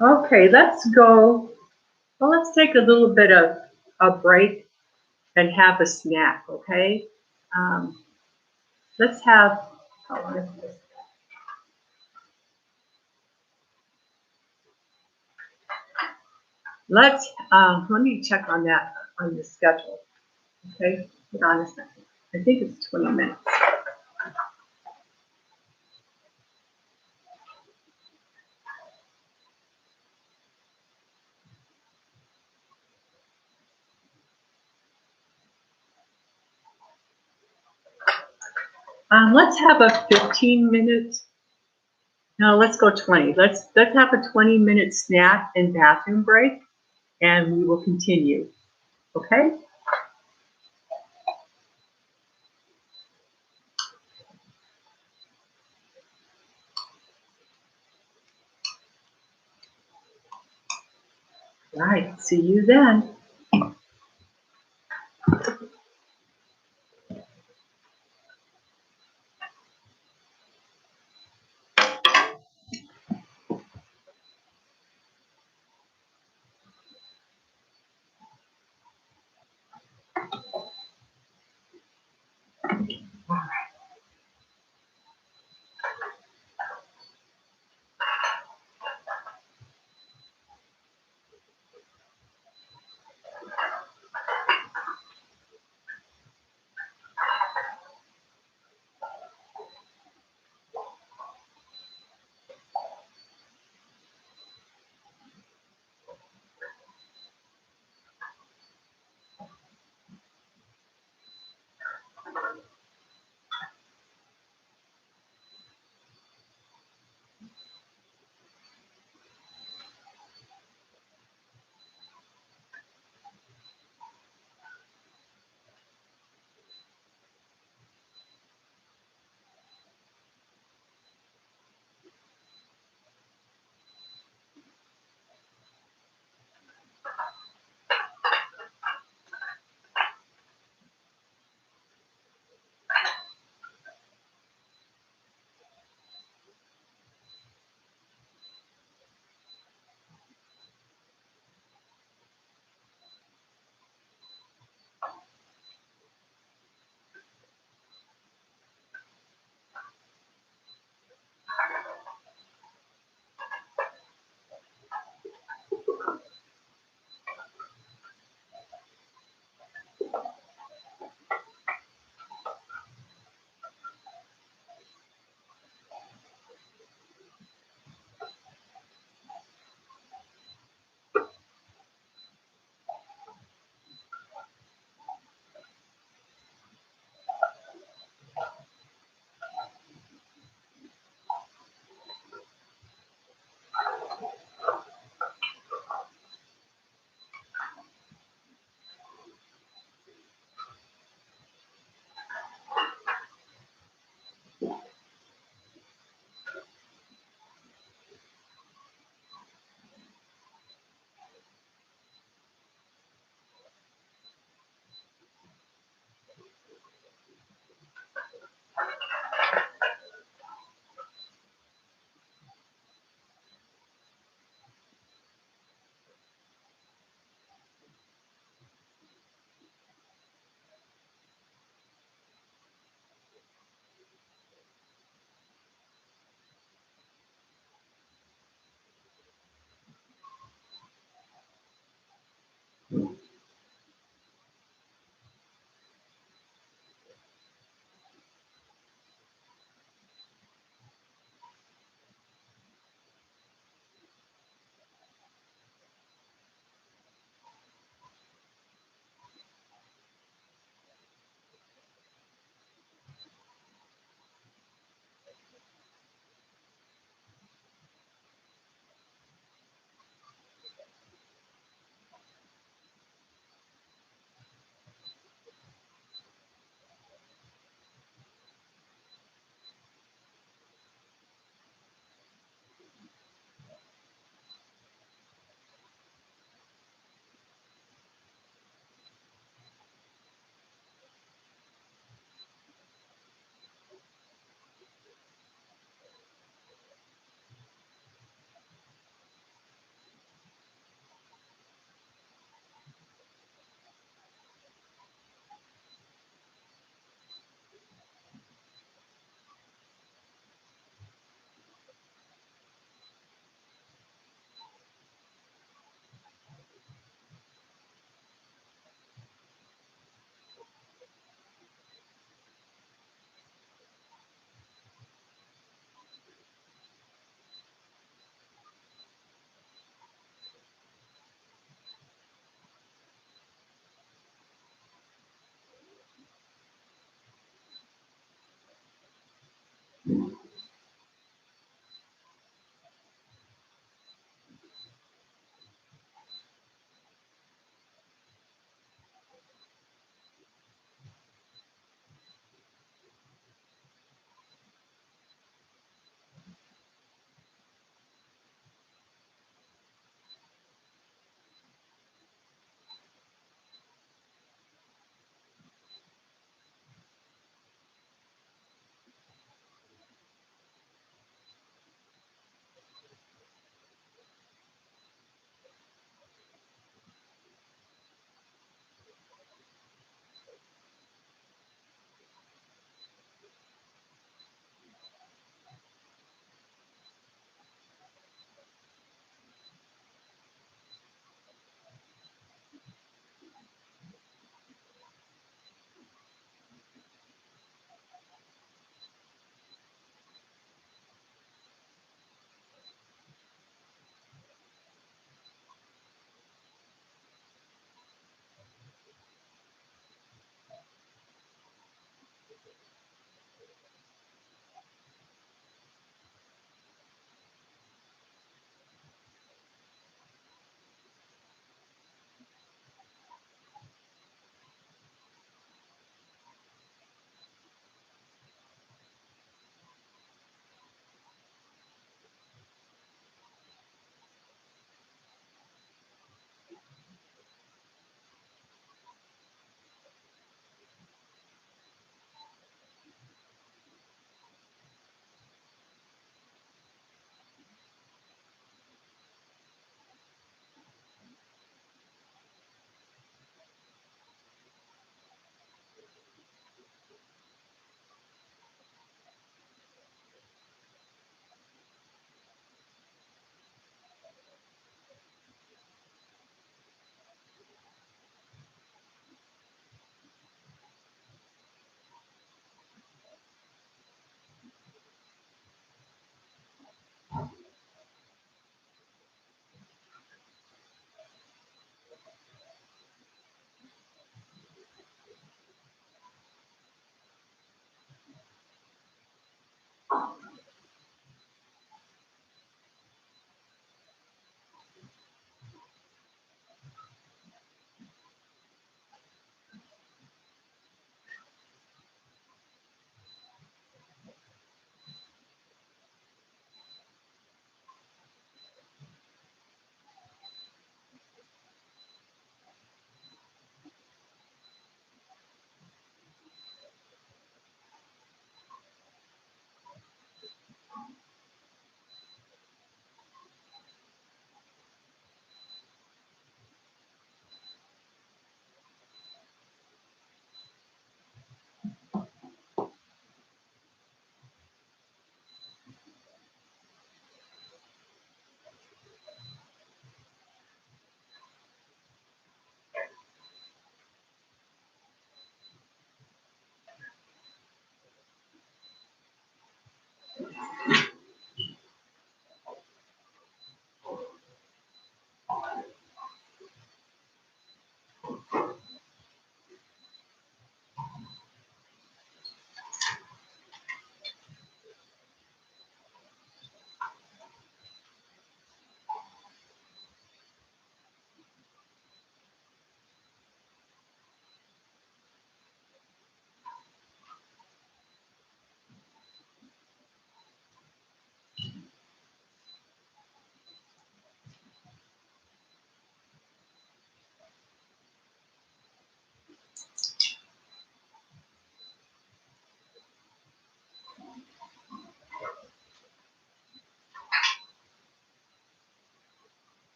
Okay, let's go. Well, let's take a little bit of a break and have a snack, okay? Let's have, how long is this? Let me check on that on the schedule, okay? Hold on a second. I think it's 20 minutes. Let's have a 15 minutes. No, let's go 20. Let's have a 20-minute snack and bathroom break, and we will continue. Okay? All right. See you then.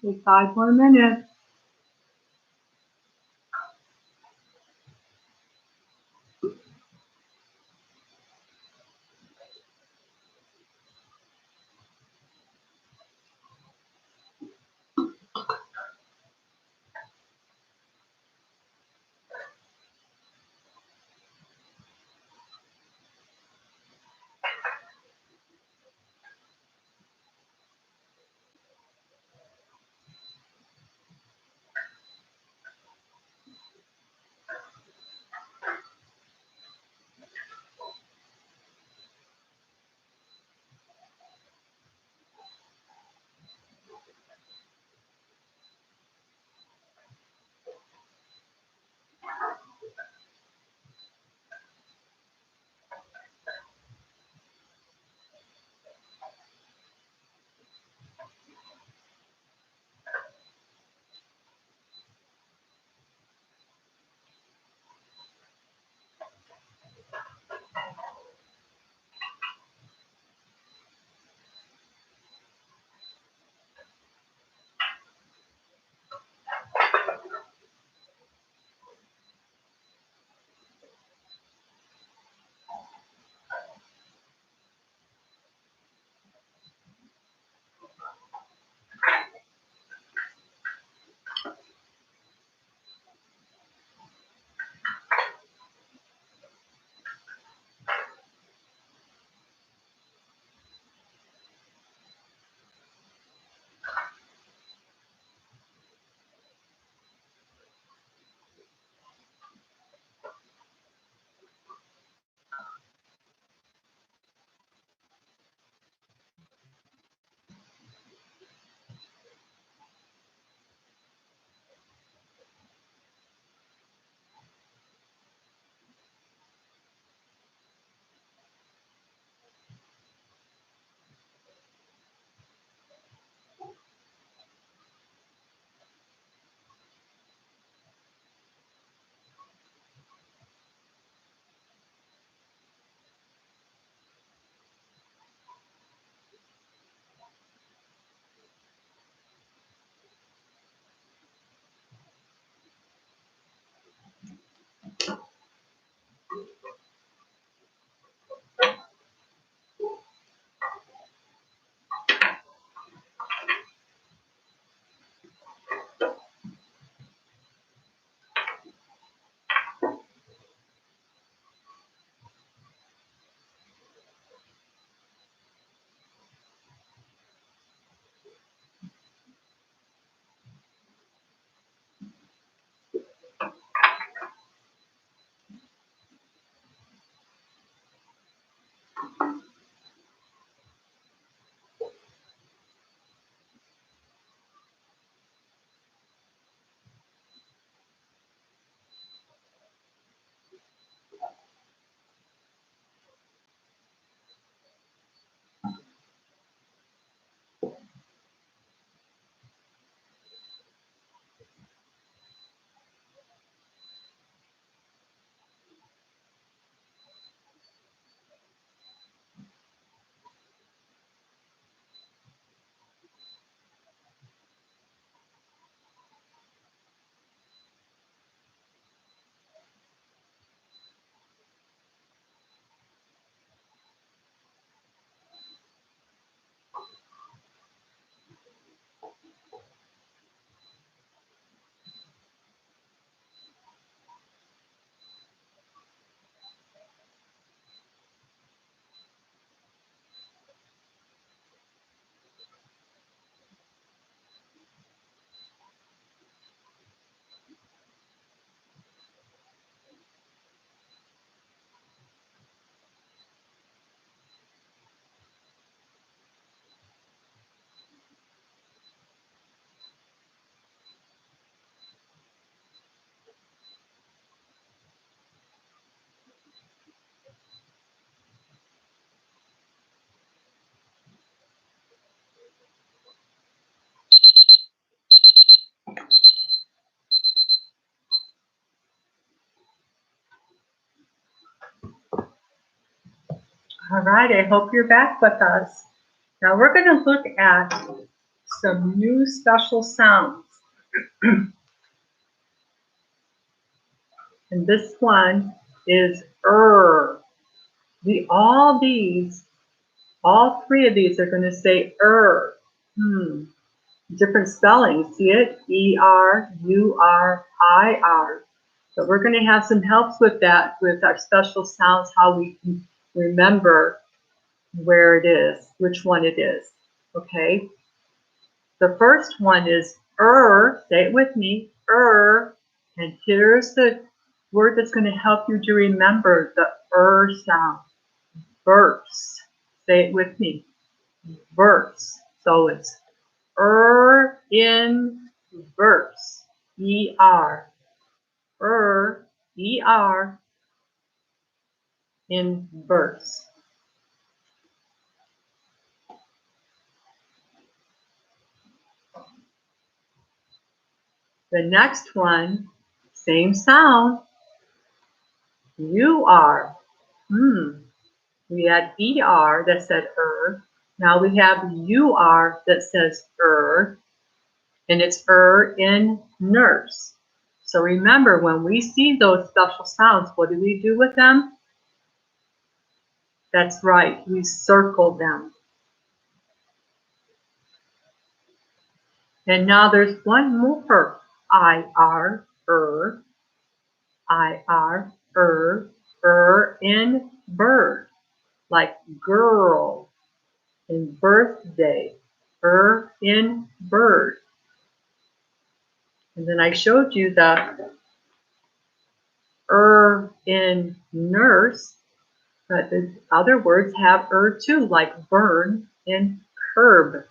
Take 5 more minutes. All right, I hope you're back with us. Now we're going to look at some new special sounds. And this one is all three of these are going to say Different spellings, see it? E-R, U-R, I-R. So we're going to have some helps with that, with our special sounds, how we can remember where it is, which one it is, okay? The first one is say it with me, and here's the word that's going to help you to remember the sound, verse. Say it with me, verse. So it's in verse, E-R, E-R, in verse. The next one, same sound, you are. We had ER that said Now we have UR that says and it's in nurse. So remember, when we see those special sounds, what do we do with them? That's right, we circle them. And now there's one more, IR, in bird, like girl, in birthday, in bird. And then I showed you the in nurse, but the other words have too, like burn and curb.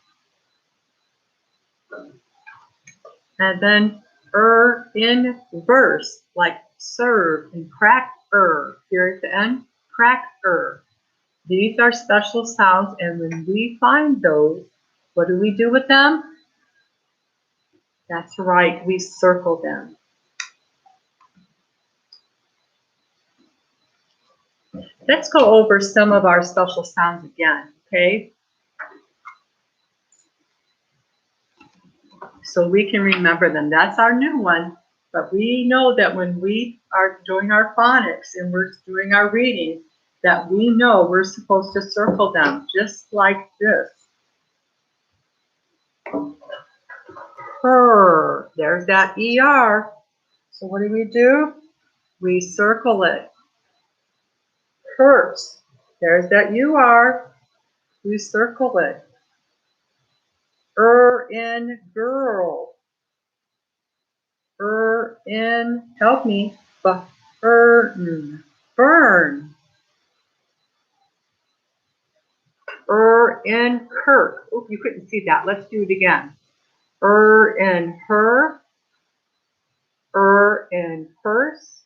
And then in verse, like serve and crack here at the end, crack These are special sounds, and when we find those, what do we do with them? That's right, we circle them. Let's go over some of our special sounds again, okay? So we can remember them. That's our new one, but we know that when we are doing our phonics and we're doing our reading, that we know we're supposed to circle them, just like this. There's that ER. So what do? We circle it. Hurts. There's that UR. We circle it. In girl. In, help me, burn. Burn. In Kirk. Oh, you couldn't see that. Let's do it again. In her. In purse.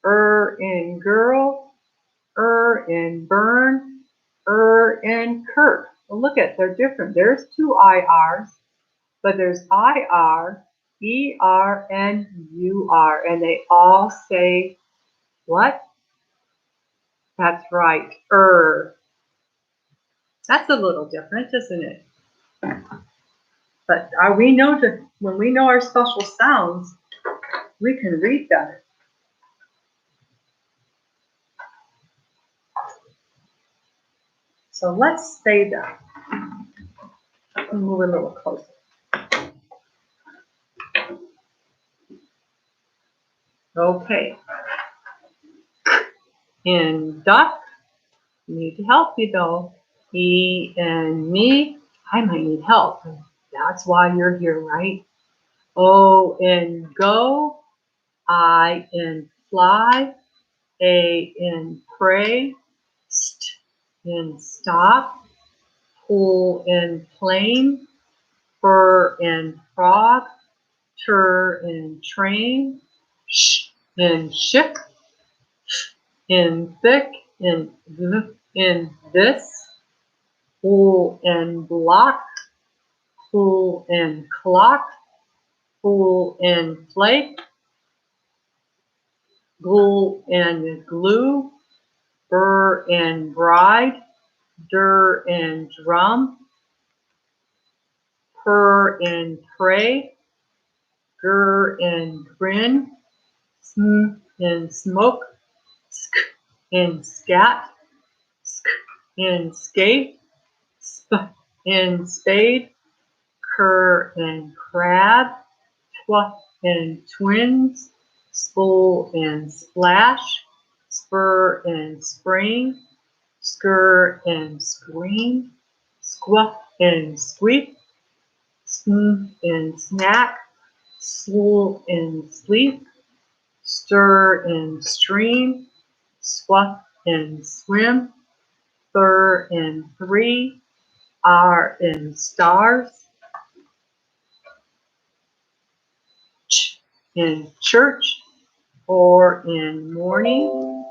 In girl. In burn. In Kirk. Well, look at, they're different. There's two IRs, but there's IR, ER, and UR, and they all say what? That's right, That's a little different, isn't it? But we know that when we know our special sounds, we can read better. So let's say that. Move a little closer. Okay. In duck, need to help you though. E and me, I might need help. That's why you're here, right? O in go, I in fly, A in pray, st in stop, pool in plane, fur in frog, tur in train, sh in ship, in thick, in this, pool in block, pool in clock, pool in flake, glue in glue, and bride, and drum, and pray, and grin, and smoke, and scat, and skate, and spade, and crab, and twins, spool and splash, spur and spring, skr and scream, squawk and squeak, and snack, swool and sleep, stir and stream, swuff and swim, and three, are and stars, in church, or in morning,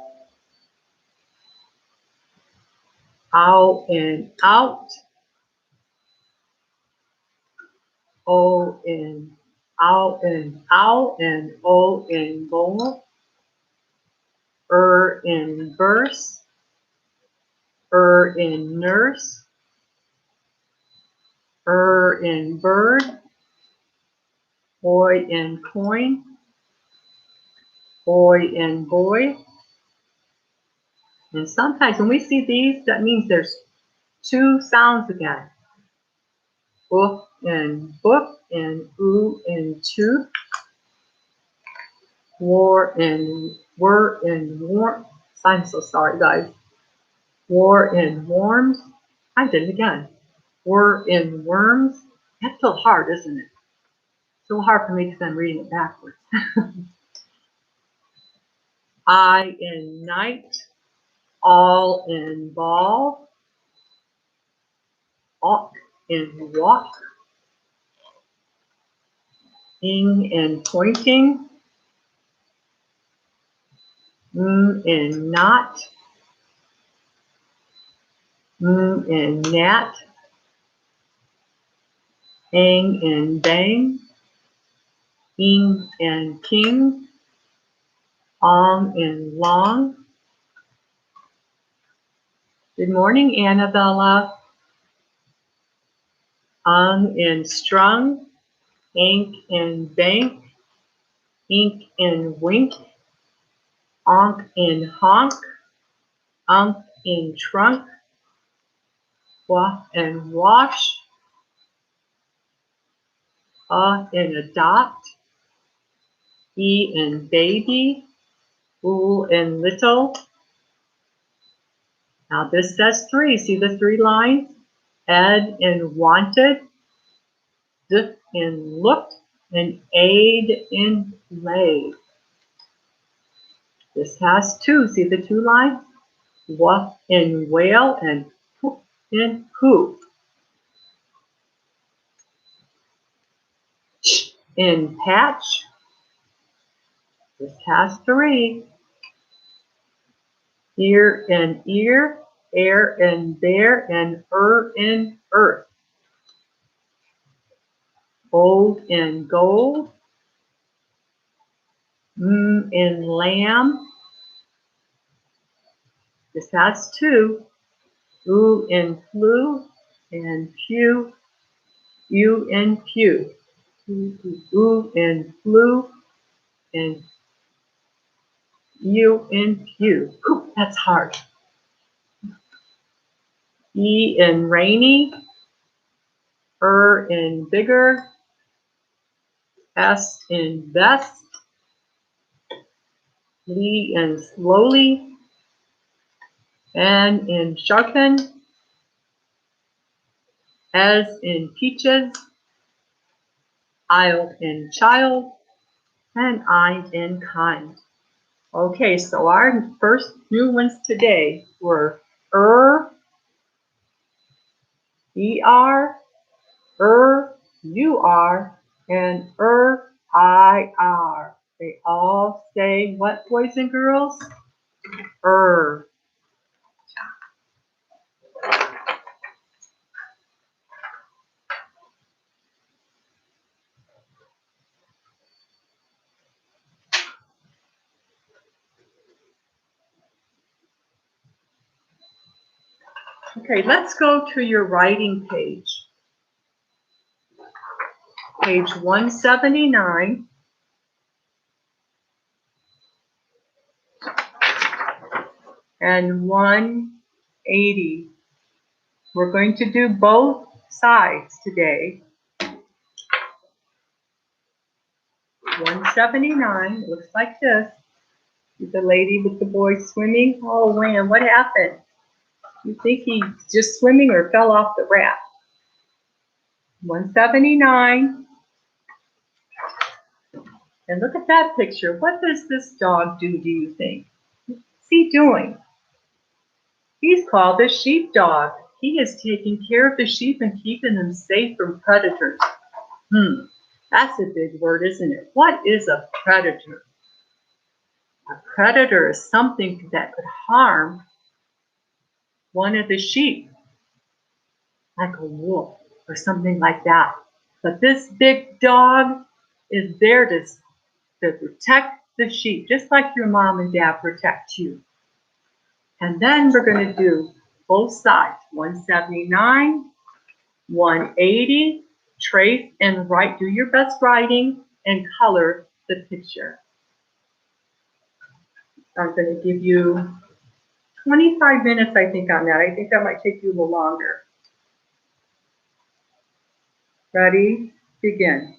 ow and out, o and ow and ow, and o in bowl, in verse, in nurse, in bird, boy in coin, boy in boy. And sometimes when we see these, that means there's two sounds again. Book and book, and oo and tooth, war and were and warm. I'm so sorry, guys. War and warms. I did it again. Were in worms. That's so hard, isn't it? So hard for me because I'm reading it backwards. I in night, all in ball, awk in walk, ing in pointing, in knot, in gnat, ang in bang, ing and king, ong in long. Good morning, Annabella. Ung in strung, ink in bank, ink in wink, onk in honk, unk in trunk, wa and wash, in adopt, e in baby, ool in little. Now this says three. See the three lines? Ed in wanted, d in looked, and aid in laid. This has two. See the two lines? Wa in whale, and who in who. Ch in patch. This has three. Ear in ear, air in bear, and in earth. Old in gold, in lamb. This has two. Oo in flu, and pew, u in pew. Oo in flu, and u in pew. Ooh, that's hard. E in rainy, in bigger, S in best, Lee in slowly, N in sharpen, as in peaches, I'll in child, and I in kind. Okay, so our first new ones today were you are, and I are. They all say what, boys and girls? Okay, let's go to your writing page. Page 179. And 180. We're going to do both sides today. 179 looks like this. The lady with the boy swimming. Oh man, what happened? You think he's just swimming or fell off the raft? 179. And look at that picture. What does this dog do you think? What's he doing? He's called a sheepdog. He is taking care of the sheep and keeping them safe from predators. That's a big word, isn't it? What is a predator? A predator is something that could harm one of the sheep, like a wolf or something like that. But this big dog is there to protect the sheep, just like your mom and dad protect you. And then we're going to do both sides, 179, 180, trace and write, do your best writing and color the picture. I'm going to give you 25 minutes, I think, on that. I think that might take you a little longer. Ready? Begin.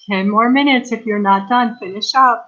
10 more minutes if you're not done. Finish up.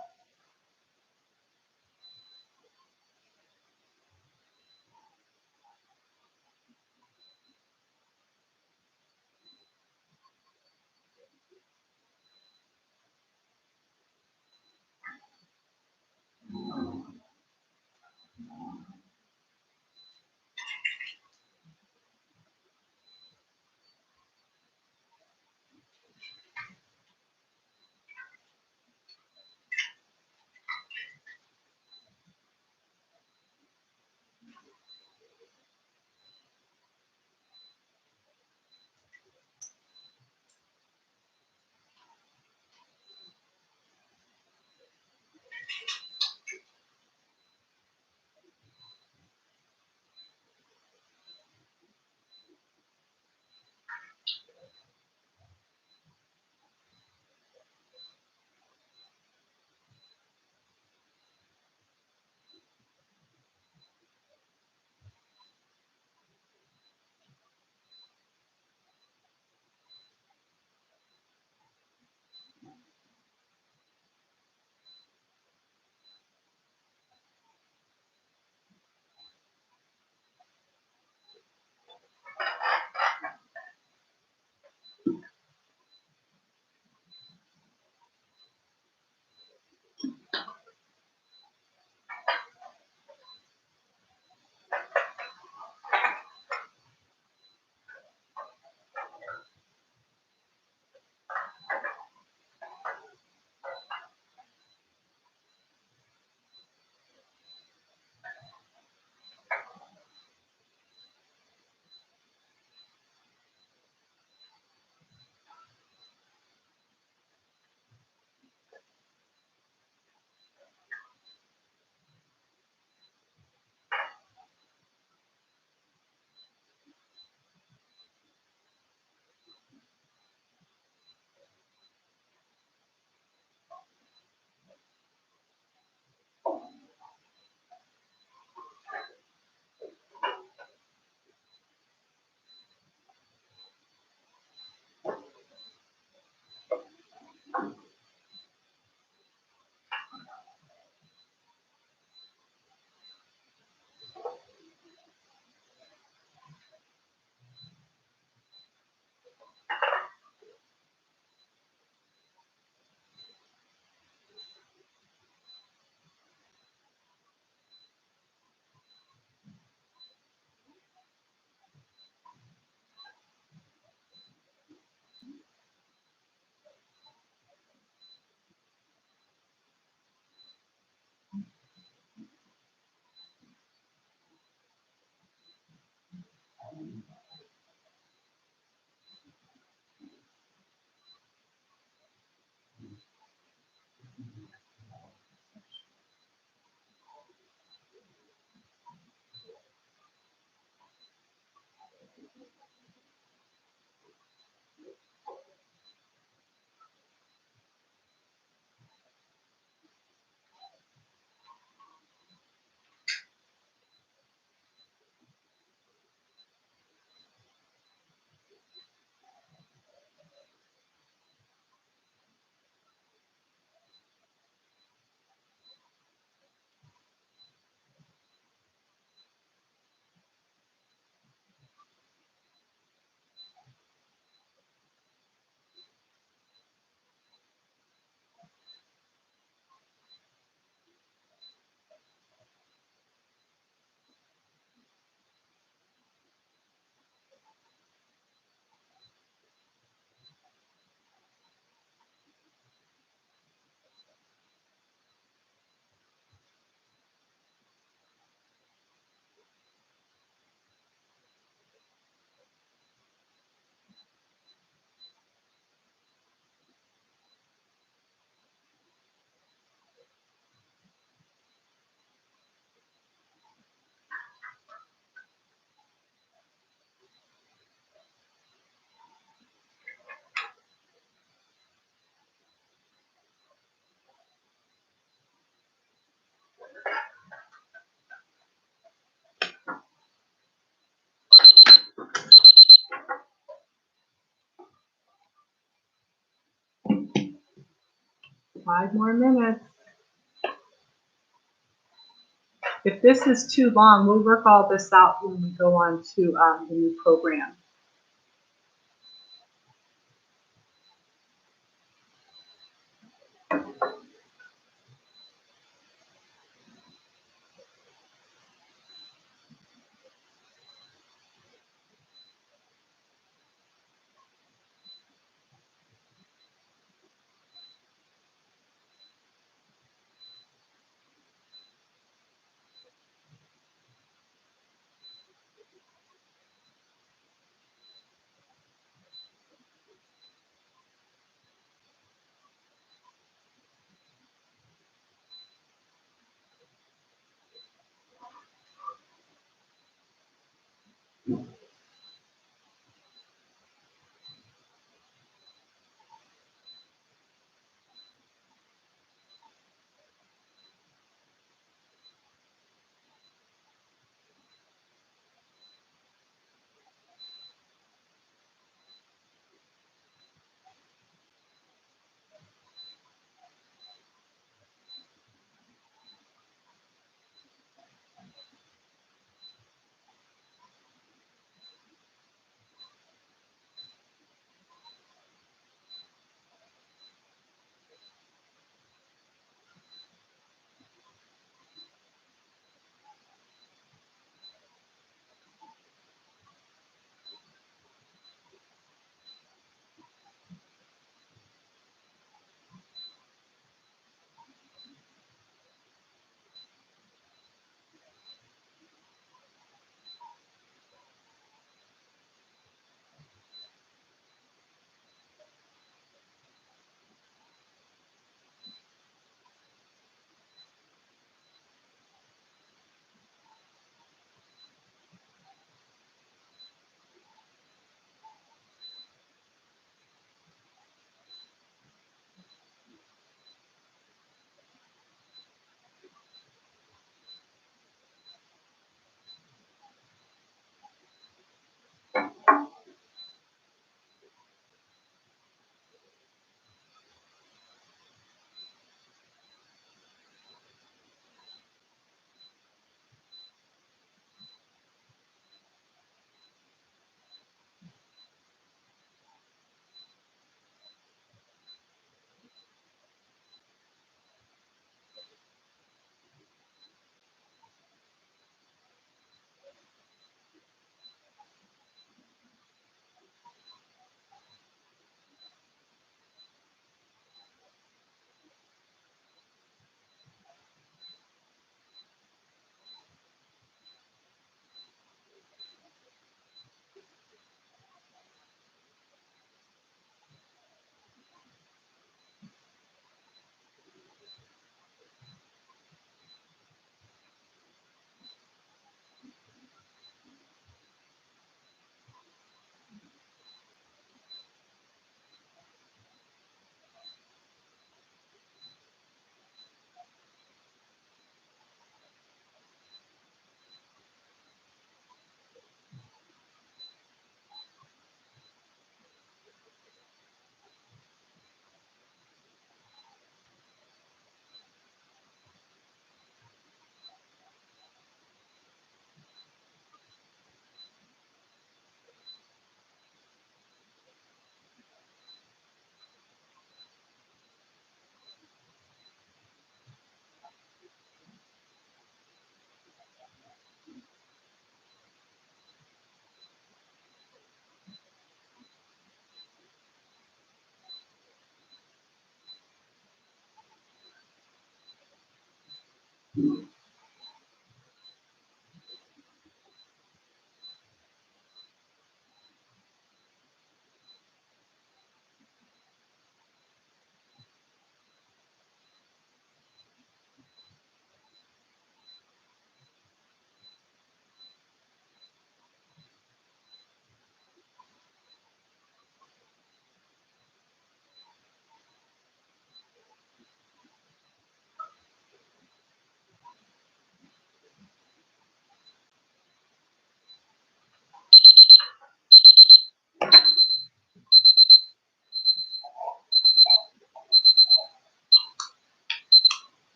5 more minutes. If this is too long, we'll work all this out when we go on to the new program.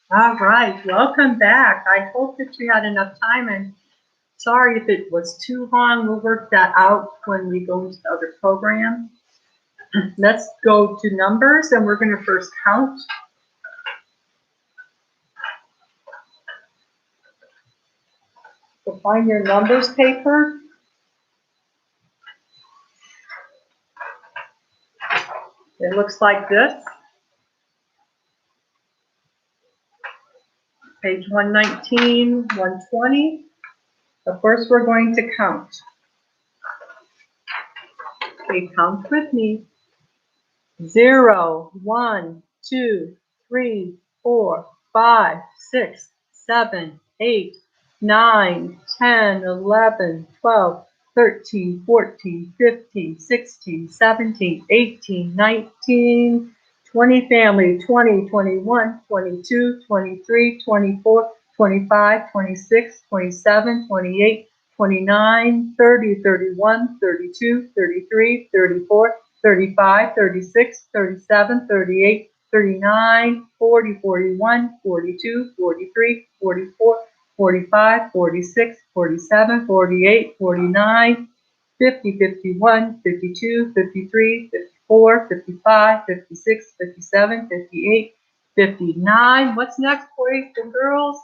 All right, welcome back. I hope that you had enough time, and sorry if it was too long. We'll work that out when we go into the other program. Let's go to numbers, and we're going to first count. So find your numbers paper. It looks like this. Page 119, 120. But first we're going to count. Okay, count with me. 0, 1, 2, 3, 4, 5, 6, 7, 8, 9, 10, 11, 12, 13, 14, 15, 16, 17, 18, 19, 20 family, 20, 21, 22, 23, 24, 25, 26, 27, 28, 29, 30, 31, 32, 33, 34, 35, 36, 37, 38, 39, 40, 41, 42, 43, 44, 45, 46, 47, 48, 49, 50, 51, 52, 53, 54, 55, 56, 57, 58, 59. What's next, boys and girls?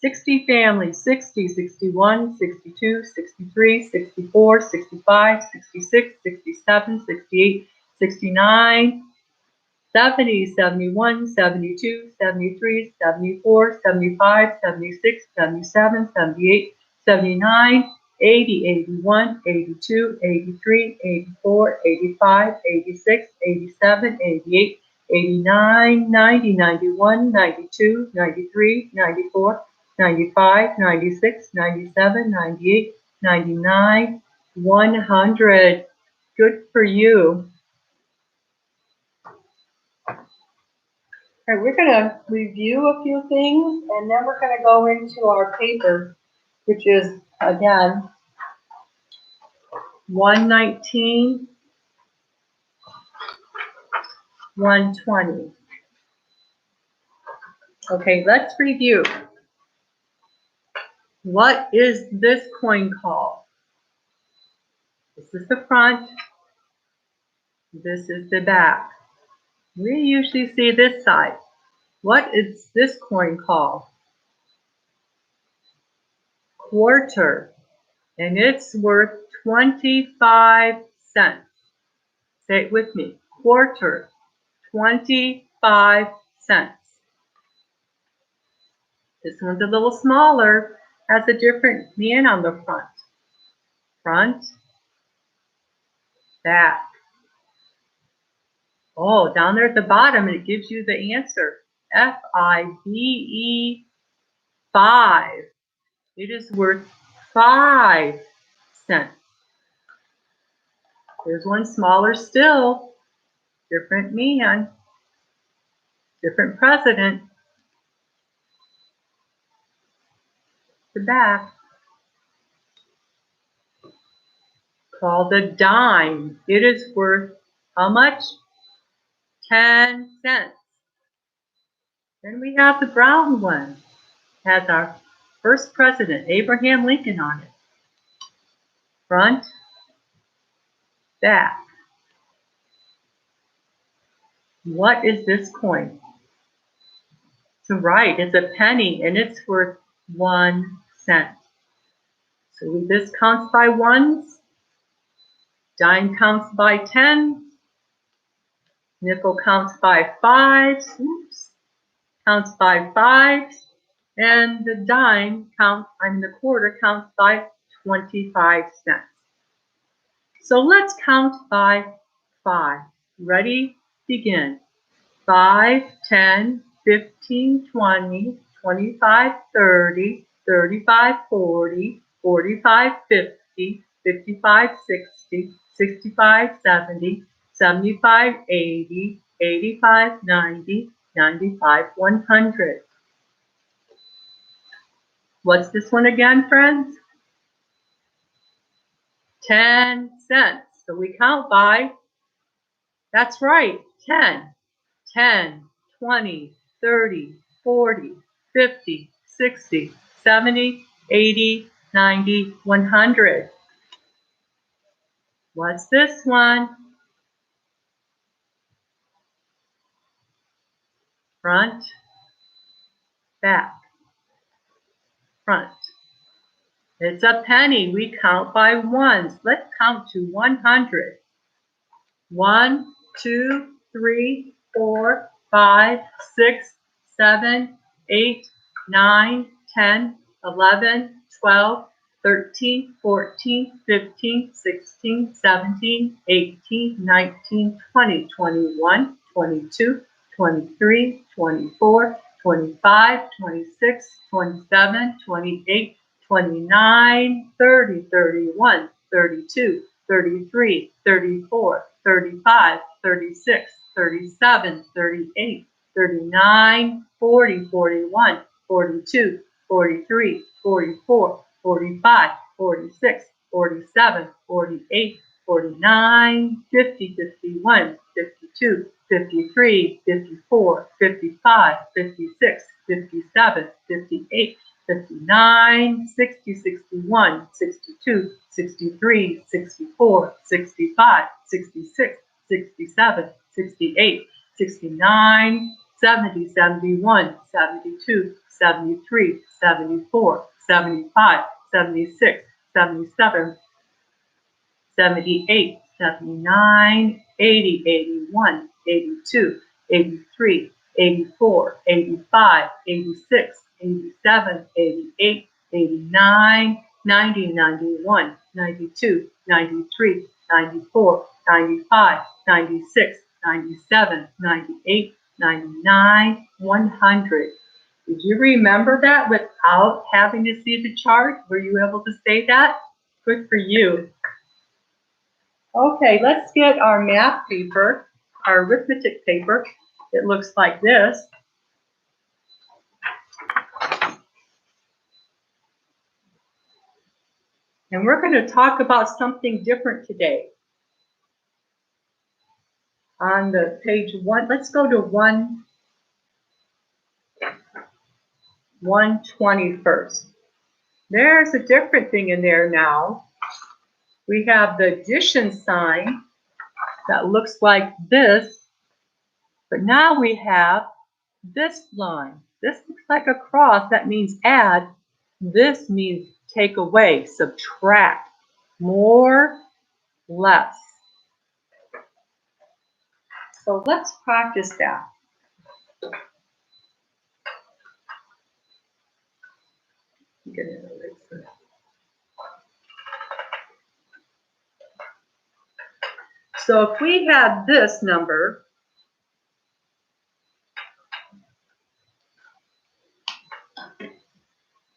60 families, 60, 61, 62, 63, 64, 65, 66, 67, 68, 69, 70, 71, 72, 73, 74, 75, 76, 77, 78, 79, 80, 81, 82, 83, 84, 85, 86, 87, 88, 89, 90, 91, 92, 93, 94, 95, 96, 97, 98, 99, 100. Good for you. All right, we're going to review a few things, and then we're going to go into our paper, which is, again, 119, 120. Okay, let's review. What is this coin called? This is the front. This is the back. We usually see this side. What is this coin called? Quarter. And it's worth 25 cents. Say it with me. Quarter. 25 cents. This one's a little smaller, has a different man on the front. Front, back. Oh, down there at the bottom, it gives you the answer. F-I-V-E, 5. It is worth 5 cents. There's one smaller still. Different man. Different president. The back. Called a dime. It is worth how much? 10 cents. Then we have the brown one. It has our first president, Abraham Lincoln, on it. Front, back. What is this coin? So right, it's a penny and it's worth 1 cent. So this counts by ones. Dime counts by 10. Nickel counts 5 fives. Oops. Counts 5 fives. And the dime counts, the quarter counts by 25 cents. So let's count by 5. Ready? Begin. 5, 10, 15, 20, 25, 30, 35, 40, 45, 50, 55, 60, 65, 70, 75, 80, 85, 90, 95, 100. What's this one again, friends? 10 cents. So we count by, that's right, 10. 10, 20, 30, 40, 50, 60, 70, 80, 90, 100. What's this one? Front, back, front. It's a penny. We count by ones. Let's count to 100. 1, 2, 3, 4, 5, 6, 7, 8, 9, 10, 11, 12, 13, 14, 15, 16, 17, 18, 19, 20, 21, 22, 23, 24, 25, 26, 27, 28, 29, 30, 31, 32, 33, 34, 35, 36, 37, 38, 39, 40, 41, 42, 43, 44, 45, 46, 47, 48, 49, 50, 51, 52, 53, 54, 55, 56, 57, 58, 59, 60, 61, 62, 63, 64, 65, 66, 67, 68, 69, 70, 71, 72, 73, 74, 75, 76, 77, 78, 79, 80, 81, 82, 83, 84, 85, 86, 87, 88, 89, 90, 91, 92, 93, 94, 95, 96, 97, 98, 99, 100. Did you remember that without having to see the chart? Were you able to say that? Good for you. Okay, let's get our math paper, our arithmetic paper. It looks like this. And we're going to talk about something different today. On the page 1, let's go to 120 first. There's a different thing in there now. We have the addition sign that looks like this, but now we have this line. This looks like a cross. That means add. This means take away, subtract, more, less. So let's practice that. So if we had this number,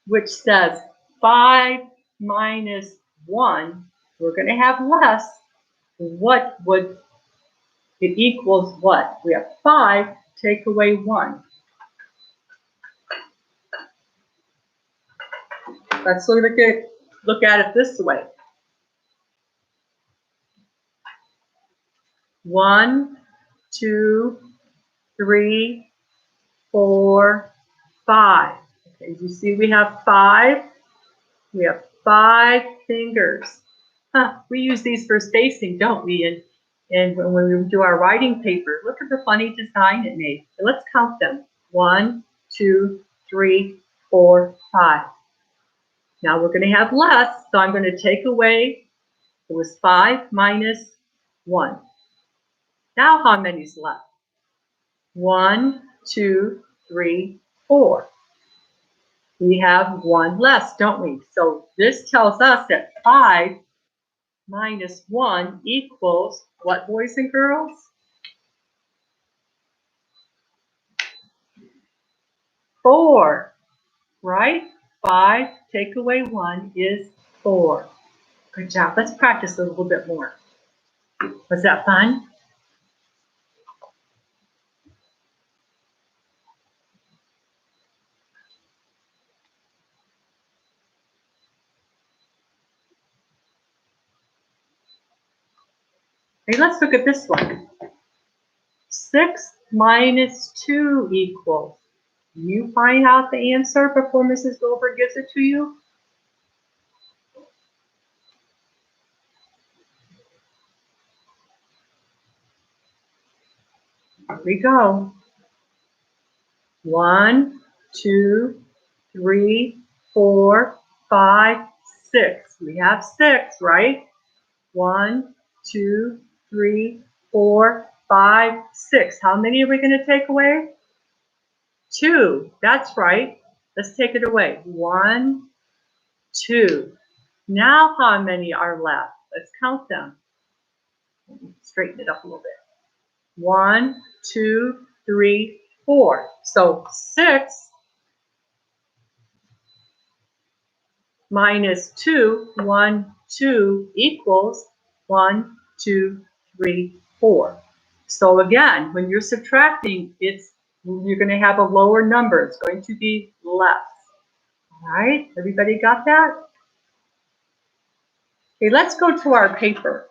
which says 5 minus 1, we're going to have less. What would it equals what? We have 5, take away 1. Let's look at it this way. 1, 2, 3, 4, 5. Okay, you see we have 5. We have 5 fingers. We use these for spacing, don't we? And when we do our writing paper, look at the funny design it made. So let's count them. 1, 2, 3, 4, 5. Now we're going to have less, so I'm going to take away, it was 5 minus 1. Now how many's left? 1, 2, 3, 4. We have one less, don't we? So this tells us that 5 minus 1 equals what, boys and girls? 4, right? 5 take away 1 is 4. Good job. Let's practice a little bit more. Was that fun? Okay, let's look at this one. 6 minus 2 equals. You find out the answer before Mrs. Goldberg gives it to you? Here we go. 1, 2, 3, 4, 5, 6. We have 6, right? 1, 2, 3, 4, 5, 6. How many are we going to take away? 2. That's right. Let's take it away. 1, 2. Now how many are left? Let's count them. Straighten it up a little bit. 1, 2, 3, 4. So 6 minus 2, 1, 2 equals 1, 2, 3, 4. So again, when you're subtracting, you're going to have a lower number. It's going to be less. All right, everybody got that? Okay, let's go to our paper.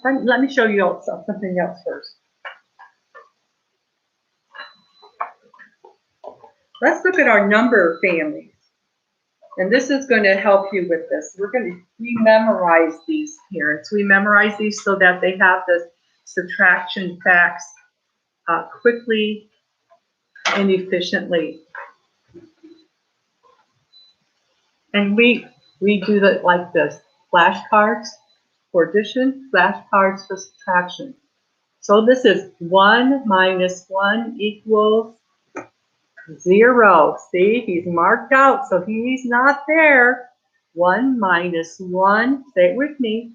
Let me show you something else first. Let's look at our number families. And this is going to help you with this. We memorize these, parents. We memorize these so that they have the subtraction facts quickly and efficiently. And we do that like this. Flashcards for addition, flashcards for subtraction. So this is 1 minus 1 equals 0. See, he's marked out, so he's not there. 1 minus 1, say it with me.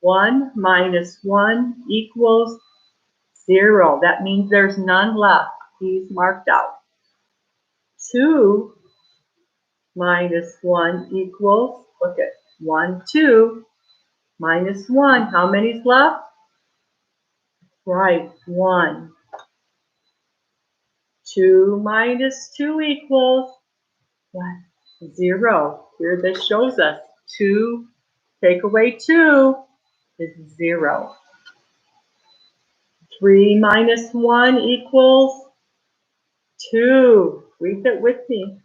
1 minus 1 equals 0. That means there's none left. He's marked out. 2 minus 1 equals, look at 1, 2 minus 1. How many's left? Right, 1. 2 minus 2 equals what? 0. Here this shows us 2 take away 2 is 0. 3 minus 1 equals 2. Read it with me.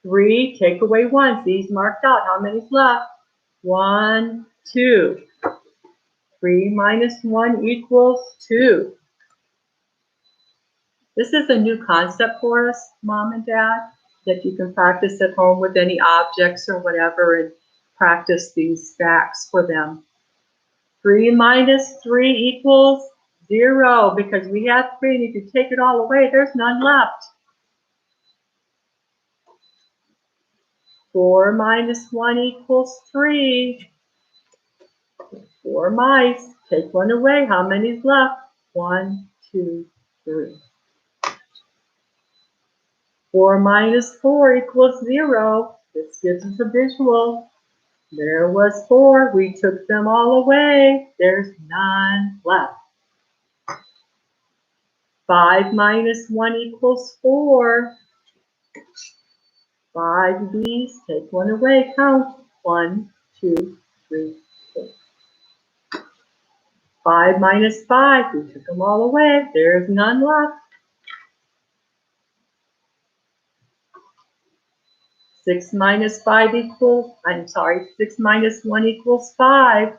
3 take away 1. See, he's marked out. How many's left? 1, 2. 3 minus 1 equals 2. This is a new concept for us, Mom and Dad, that you can practice at home with any objects or whatever and practice these facts for them. 3 minus 3 equals 0 because we have 3 and if you take it all away, there's none left. 4 minus 1 equals 3. 4 mice. Take 1 away. How many's left? 1, 2, 3. 4 minus 4 equals 0. This gives us a visual. There was 4. We took them all away. There's none left. 5 minus 1 equals 4. 5 of these. Take 1 away. Count. 1, 2, 3, 4. 5 minus 5. We took them all away. There's none left. 6 minus 5 equals, 6 minus 1 equals 5.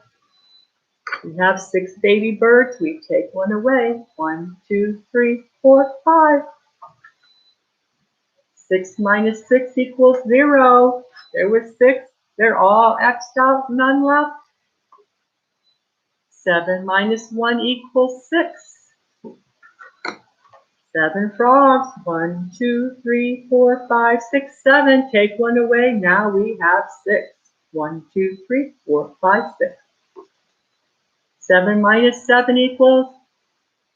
We have 6 baby birds. We take 1 away. 1, 2, 3, 4, 5. 6 minus 6 equals 0. There was 6. They're all X'd out, none left. 7 minus 1 equals 6. 7 frogs. 1, 2, 3, 4, 5, 6, 7. Take one away. Now we have 6. 1, 2, 3, 4, 5, 6. 7 minus 7 equals,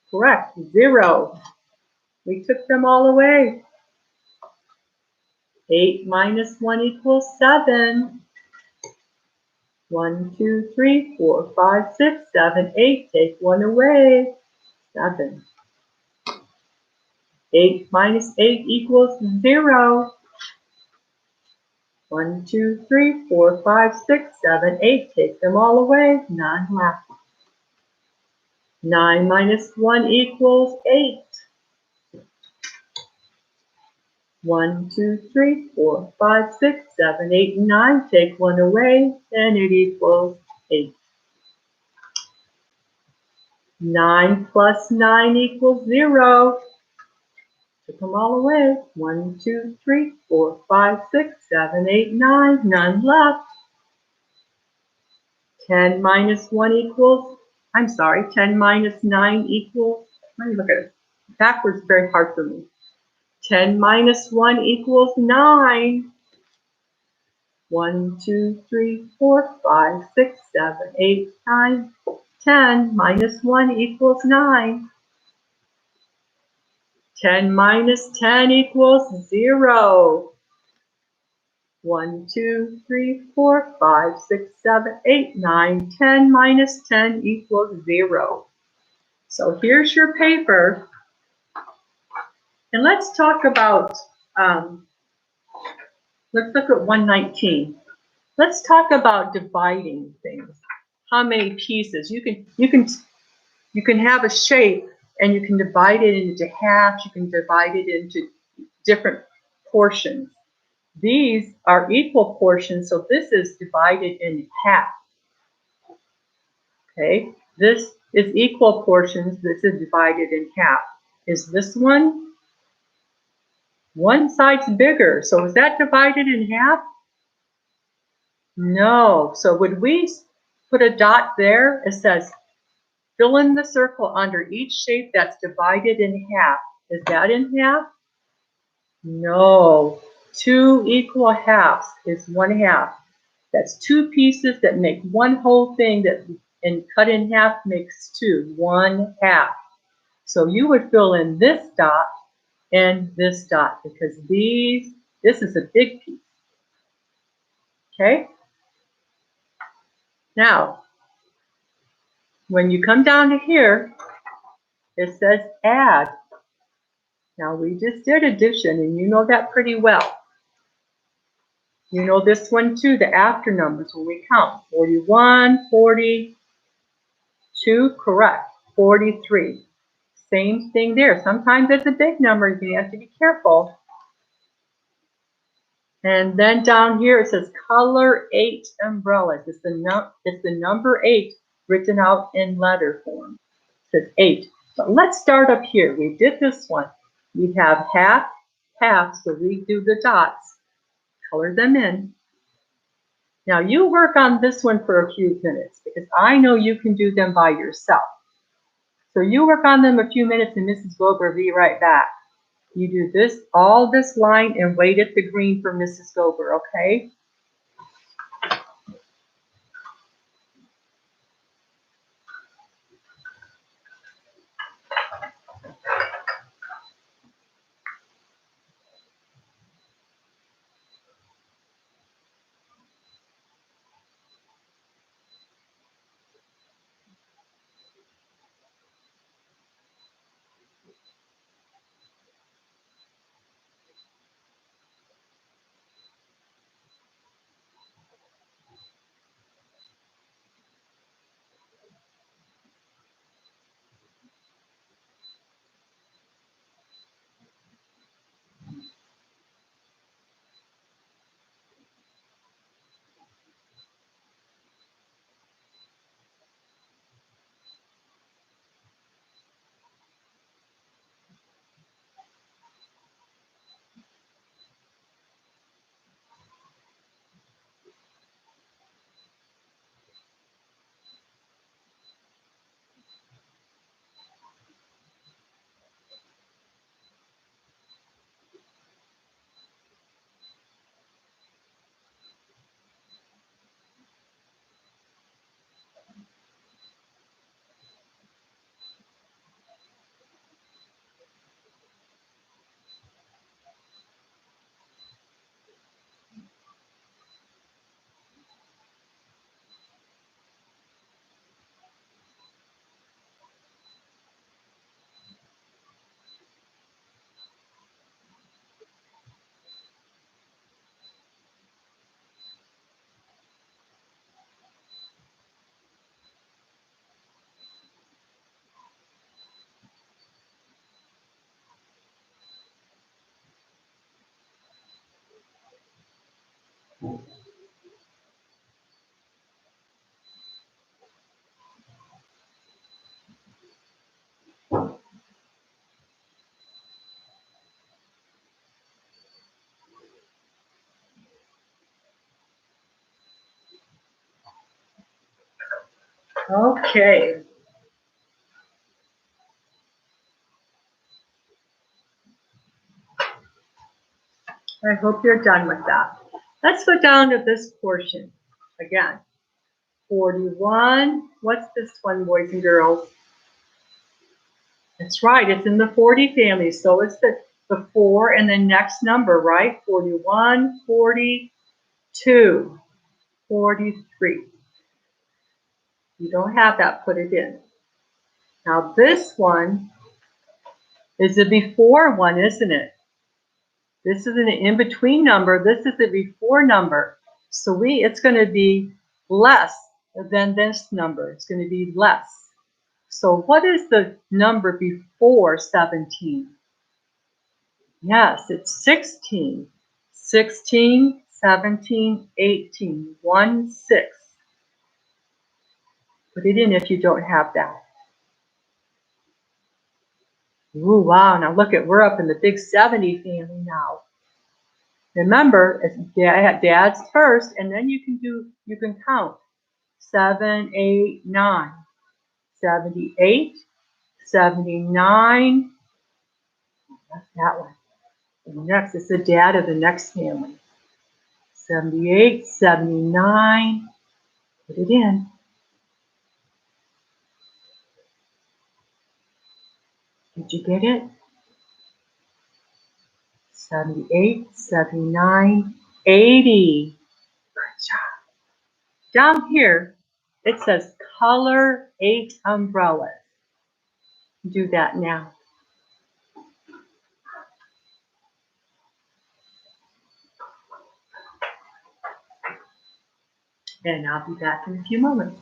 correct, 0. We took them all away. 8 minus 1 equals 7. 1, 2, 3, 4, 5, 6, 7, 8. Take one away. 7. 8 minus 8 equals 0. 1, 2, 3, 4, 5, 6, 7, 8. Take them all away. None left. 9 minus 1 equals 8. 1, 2, 3, 4, 5, 6, 7, 8, 9. Take one away, and it equals 8. 9 plus 9 equals 0. Took them all away. 1, 2, 3, 4, 5, 6, 7, 8, 9. None left. 10 minus 1 equals, 10 minus 9 equals, let me look at it. Backwards is very hard for me. 10 minus 1 equals 9. 1, 2, 3, 4, 5, 6, 7, 8, 9, 10 minus 1 equals 9. 10 minus 10 equals 0. 1, 2, 3, 4, 5, 6, 7, 8, 9, 10 minus 10 equals 0. So here's your paper. And let's talk about, let's look at 119. Let's talk about dividing things. How many pieces? You can have a shape and you can divide it into halves. You can divide it into different portions. These are equal portions, so this is divided in half. Okay, this is equal portions. This is divided in half. Is this one? One side's bigger, so is that divided in half? No. So would we put a dot there? It says, fill in the circle under each shape that's divided in half. Is that in half? No. 2 equal halves is 1/2. That's 2 pieces that make one whole thing and cut in half makes 2, 1/2. So you would fill in this dot and this dot because this is a big piece. Okay? Now, when you come down to here, it says add. Now we just did addition and you know that pretty well. You know this one too, the after numbers when we count. 41, 42, correct. 43. Same thing there. Sometimes it's a big number, you have to be careful. And then down here it says color 8 umbrellas. It's the number 8 written out in letter form. It says 8. But let's start up here. We did this one. We have half, half, so we do the dots. Color them in. Now you work on this one for a few minutes because I know you can do them by yourself. So you work on them a few minutes and Mrs. Gober will be right back. You do this, all this line and wait at the green for Mrs. Gober, okay? Okay. I hope you're done with that. Let's go down to this portion again. 41. What's this one, boys and girls? That's right. It's in the 40 family. So it's the 4 and the next number, right? 41, 42, 43. You don't have that, put it in. Now this one is a before one, isn't it? This is an in-between number. This is a before number. So it's going to be less than this number. It's going to be less. So what is the number before 17? Yes, it's 16. 16, 17, 18. 1, 6. Put it in if you don't have that. Ooh, wow. Now look at, we're up in the big 70 family now. Remember, it's dad's first, and then you can count. 7, 8, 9. 78, 79. That's that one. And next, it's the dad of the next family. 78, 79. Put it in. Did you get it? 78, 79, 80. Good job. Down here, it says color 8 umbrellas. Do that now. And I'll be back in a few moments.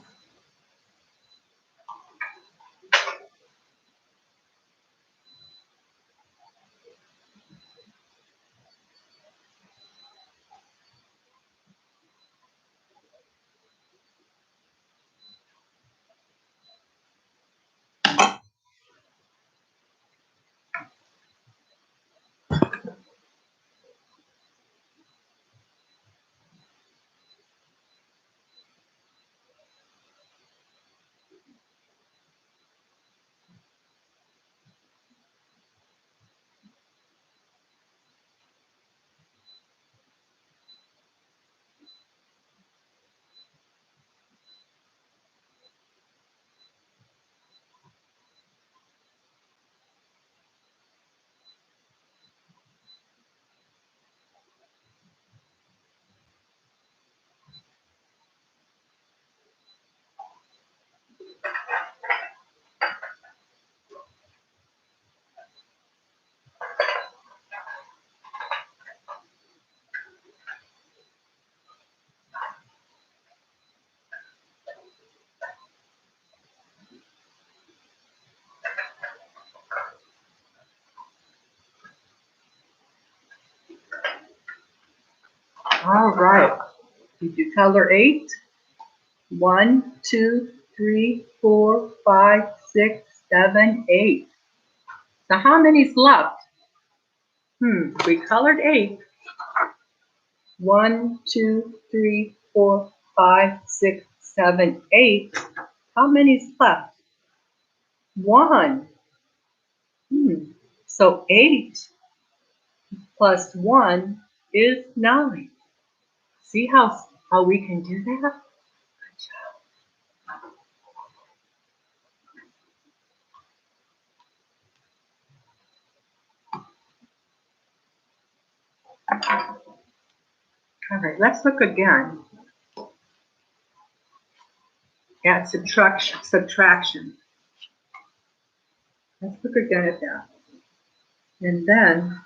All right. Did you color 8? 1, 2, 3, 4, 5, 6, 7, 8. So how many's left? We colored 8. 1, 2, 3, 4, 5, 6, 7, 8. How many's left? 1. So 8 plus 1 is 9. See how we can do that? All right, let's look again at subtraction. Let's look again at that. And then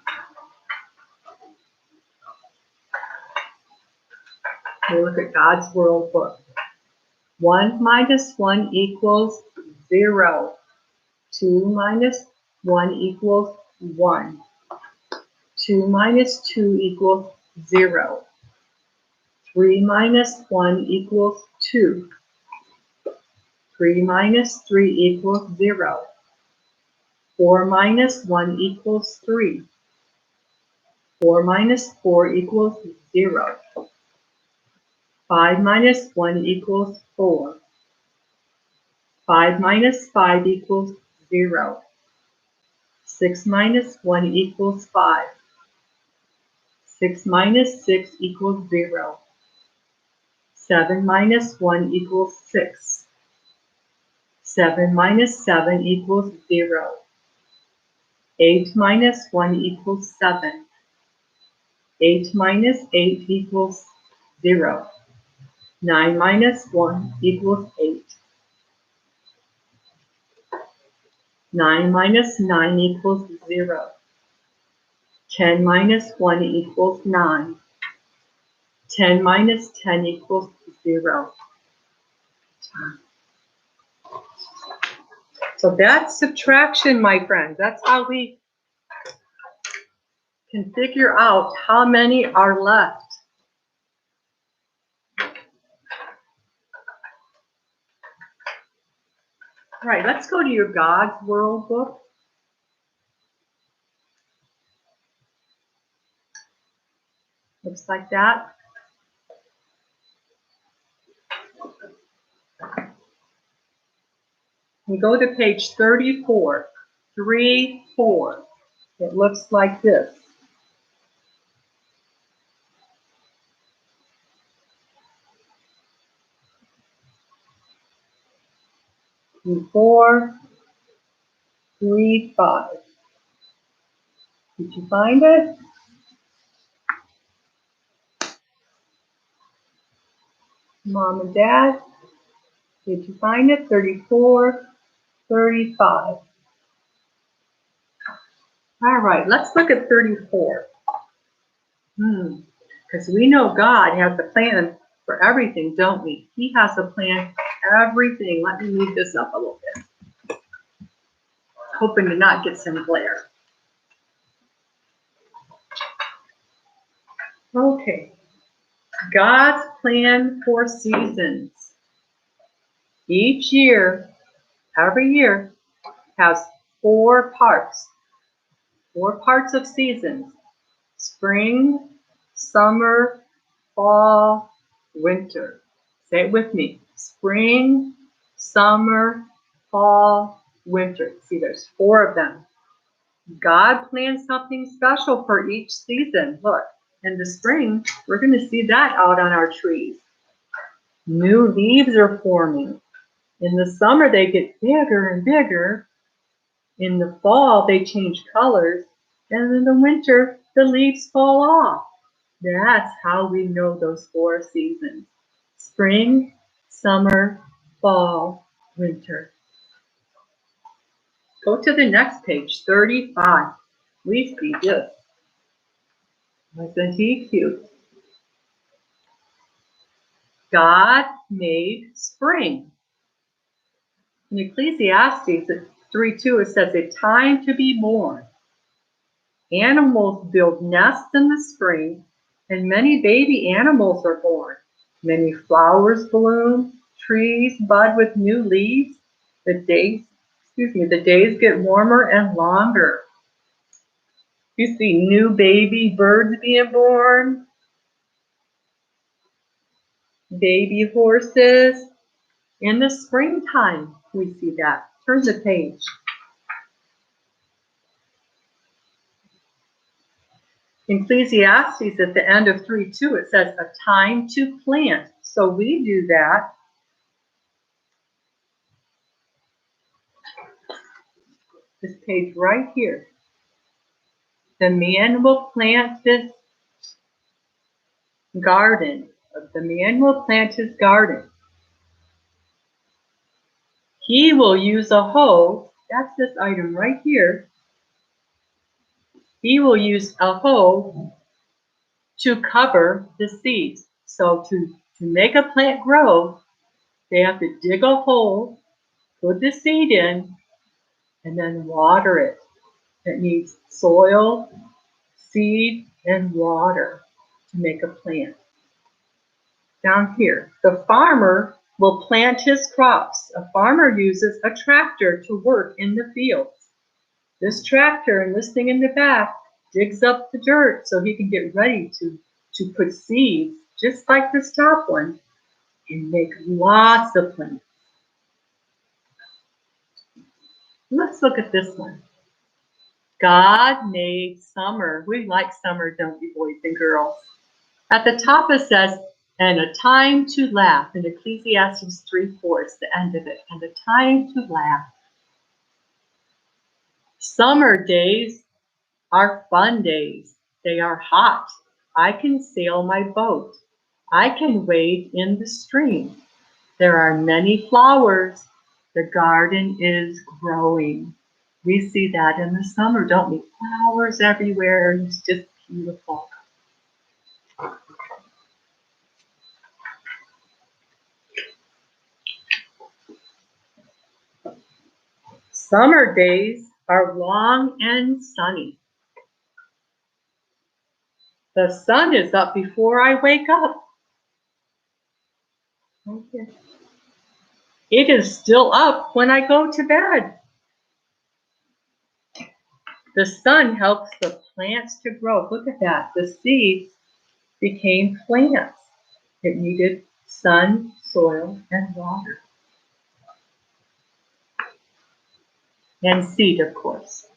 we'll look at God's World Book. 1 minus 1 equals 0. 2 minus 1 equals 1. 2 minus 2 equals 0. 3 minus 1 equals 2. 3 minus 3 equals 0. 4 minus 1 equals 3. 4 minus 4 equals 0. 5 minus 1 equals 4. 5 minus 5 equals 0. 6 minus 1 equals 5. 6 minus 6 equals 0. 7 minus 1 equals 6. 7 minus 7 equals 0. 8 minus 1 equals 7. 8 minus 8 equals 0. 9 minus 1 equals 8. 9 minus 9 equals 0. 10 minus 1 equals 9. 10 minus 10 equals 0. So that's subtraction, my friends. That's how we can figure out how many are left. All right, let's go to your God's World book. Looks like that. We go to page 34, 3-4. It looks like this. Three, 4, 3, 5. Did you find it? Mom and Dad, did you find it? 34, 35. All right, let's look at 34. Because we know God has a plan for everything, don't we? He has a plan for everything. Let me move this up a little bit. Hoping to not get some glare. Okay. God's plan for seasons. Each year, every year, has 4 parts. 4 parts of seasons. Spring, summer, fall, winter. Say it with me. Spring, summer, fall, winter. See, there's 4 of them. God planned something special for each season. Look, in the spring, we're going to see that out on our trees. New leaves are forming. In the summer, they get bigger and bigger. In the fall, they change colors. And in the winter, the leaves fall off. That's how we know those 4 seasons. Spring, summer, fall, winter. Go to the next page, 35. We see this. Isn't he cute? God made spring. In Ecclesiastes 3:2, it says, a time to be born. Animals build nests in the spring, and many baby animals are born. Many flowers bloom, trees bud with new leaves. The days get warmer and longer. You see new baby birds being born, baby horses. In the springtime, we see that. Turn the page. In Ecclesiastes at the end of 3:2, it says a time to plant. So we do that. This page right here. The man will plant his garden. The man will plant his garden. He will use a hoe. That's this item right here. He will use a hoe to cover the seeds. So to make a plant grow, they have to dig a hole, put the seed in, and then water it. It needs soil, seed, and water to make a plant. down here. The farmer will plant his crops. A farmer uses a tractor to work in the fields. This tractor and this thing in the back digs up the dirt so he can get ready to put seeds, just like this top one, and make lots of plants. Let's look at this one. God made summer. We like summer, don't we, boys and girls? At the top it says, and a time to laugh. In Ecclesiastes 3:4, it's the end of it. And a time to laugh. Summer days are fun days. They are hot. I can sail my boat. I can wade in the stream. There are many flowers. The garden is growing. We see that in the summer, don't we? Flowers everywhere. It's just beautiful. Summer days are long and sunny. The sun is up before I wake up. Okay. It is still up when I go to bed. The sun helps the plants to grow. Look at that. The seeds became plants. It needed sun, soil, and water. And seed, of course.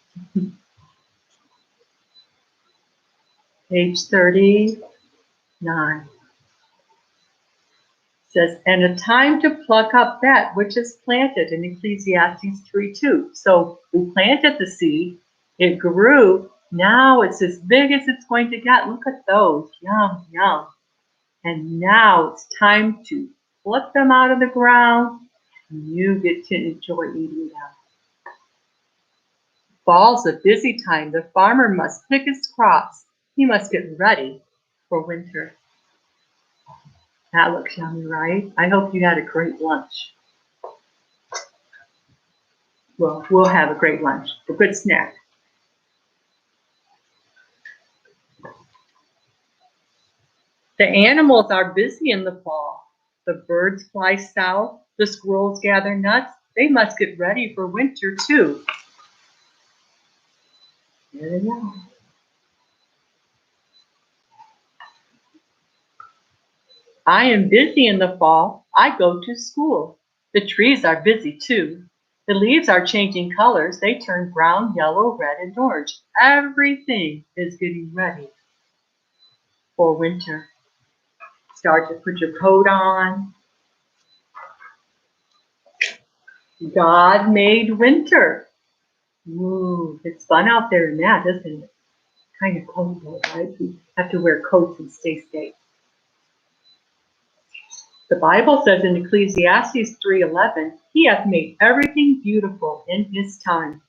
Page 39 says, and a time to pluck up that which is planted in Ecclesiastes 3:2. So we planted the seed, it grew, now it's as big as it's going to get. Look at those, yum, yum. And now it's time to pluck them out of the ground, and you get to enjoy eating them. Fall's a busy time. The farmer must pick his crops. He must get ready for winter. That looks yummy, right? I hope you had a great lunch. Well, we'll have a great lunch, a good snack. The animals are busy in the fall. The birds fly south. The squirrels gather nuts. They must get ready for winter too. There they go. I am busy in the fall. I go to school. The trees are busy too. The leaves are changing colors. They turn brown, yellow, red, and orange. Everything is getting ready for winter. Start to put your coat on. God made winter. Ooh, it's fun out there in that, isn't it? Kind of cold though, right? You have to wear coats and stay safe. The Bible says in Ecclesiastes 3:11, He hath made everything beautiful in His time.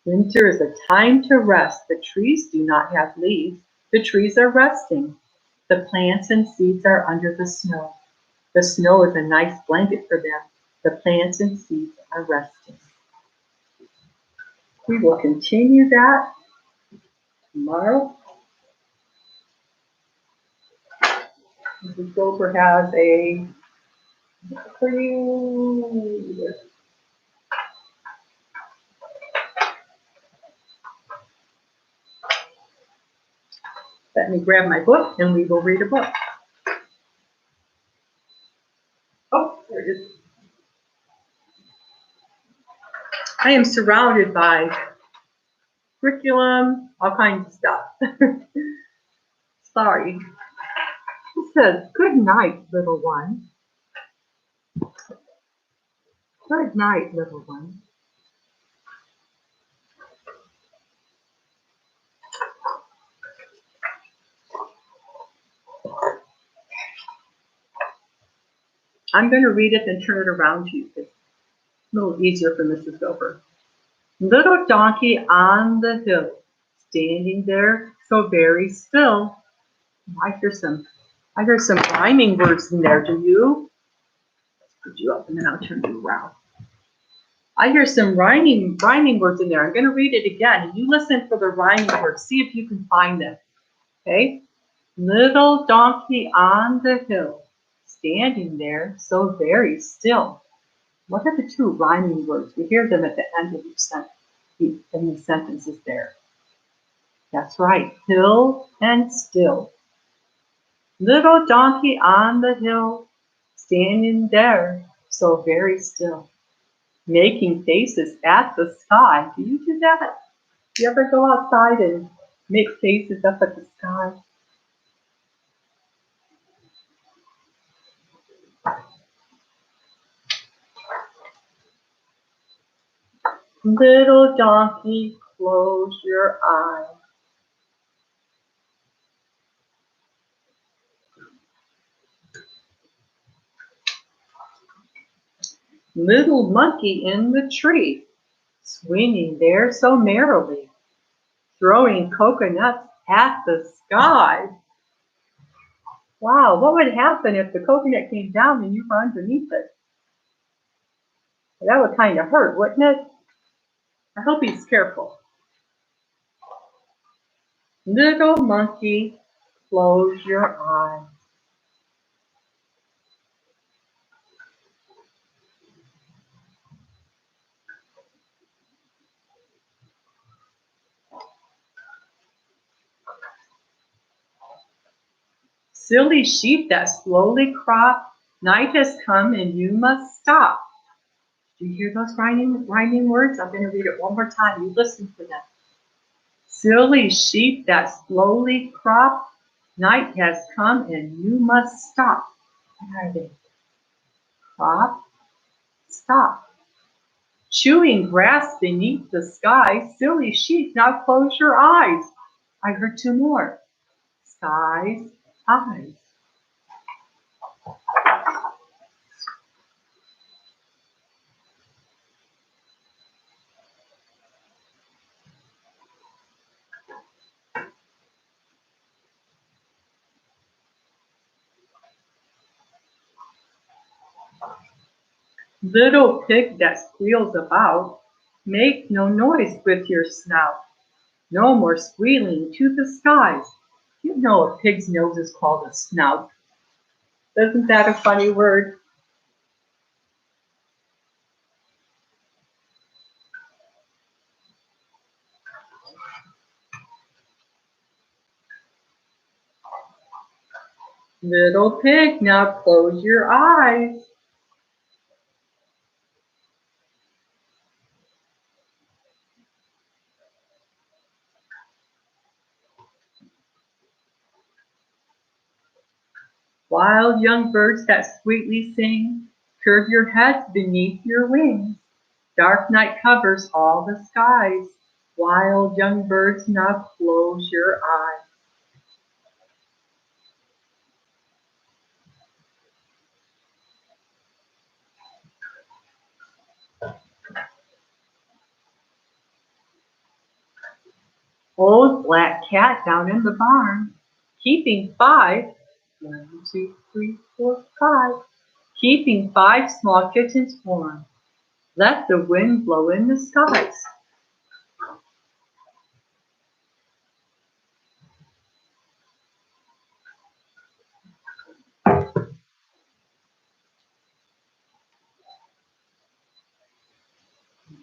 Winter is a time to rest. The trees do not have leaves. The trees are resting. The plants and seeds are under the snow. The snow is a nice blanket for them. The plants and seeds are resting. We will continue that tomorrow. Mrs. Gober has a for you. Let me grab my book and we will read a book. Oh, there it is. I am surrounded by curriculum, all kinds of stuff. Sorry. It says, good night, little one. Good night, little one. I'm going to read it and turn it around to you. It's a little easier for Mrs. Gober. Little donkey on the hill, standing there so very still. I hear some rhyming words in there. Do you? Let's put you up and then I'll turn you around. I hear some rhyming words in there. I'm going to read it again. And you listen for the rhyming words. See if you can find them. Okay? Little donkey on the hill, standing there so very still. What are the two rhyming words? We hear them at the end of in the sentences there. That's right, hill and still. Little donkey on the hill, standing there so very still, making faces at the sky. Do you do that? Do you ever go outside and make faces up at the sky? Little donkey, close your eyes. Little monkey in the tree, swinging there so merrily, throwing coconuts at the sky. Wow, what would happen if the coconut came down and you were underneath it? That would kind of hurt, wouldn't it? I hope he's careful. Little monkey, close your eyes. Silly sheep that slowly crop, night has come and you must stop. Do you hear those rhyming words? I'm going to read it one more time. You listen to them. Silly sheep that slowly crop, night has come and you must stop. What are they? Crop, stop. Chewing grass beneath the sky, silly sheep, now close your eyes. I heard two more. Skies, eyes. Little pig that squeals about, make no noise with your snout. No more squealing to the skies. You know a pig's nose is called a snout. Isn't that a funny word? Little pig, now close your eyes. Wild young birds that sweetly sing, curve your heads beneath your wings. Dark night covers all the skies. Wild young birds, now close your eyes. Old black cat down in the barn, keeping five, 1, 2, 3, 4, 5, keeping 5 small kittens warm. Let the wind blow in the skies.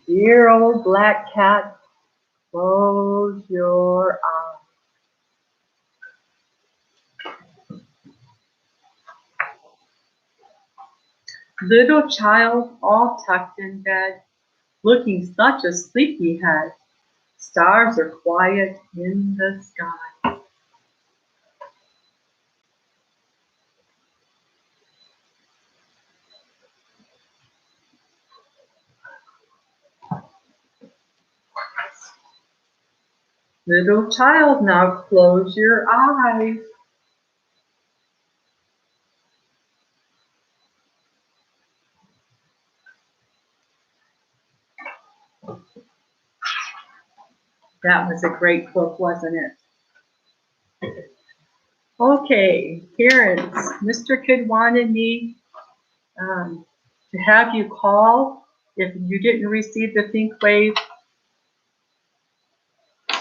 Dear old black cat, close your eyes. Little child all tucked in bed, looking such a sleepy head. Stars are quiet in the sky. Little child, now close your eyes. That was a great book, wasn't it? Okay, parents, Mr. Kid wanted me to have you call if you didn't receive the ThinkWave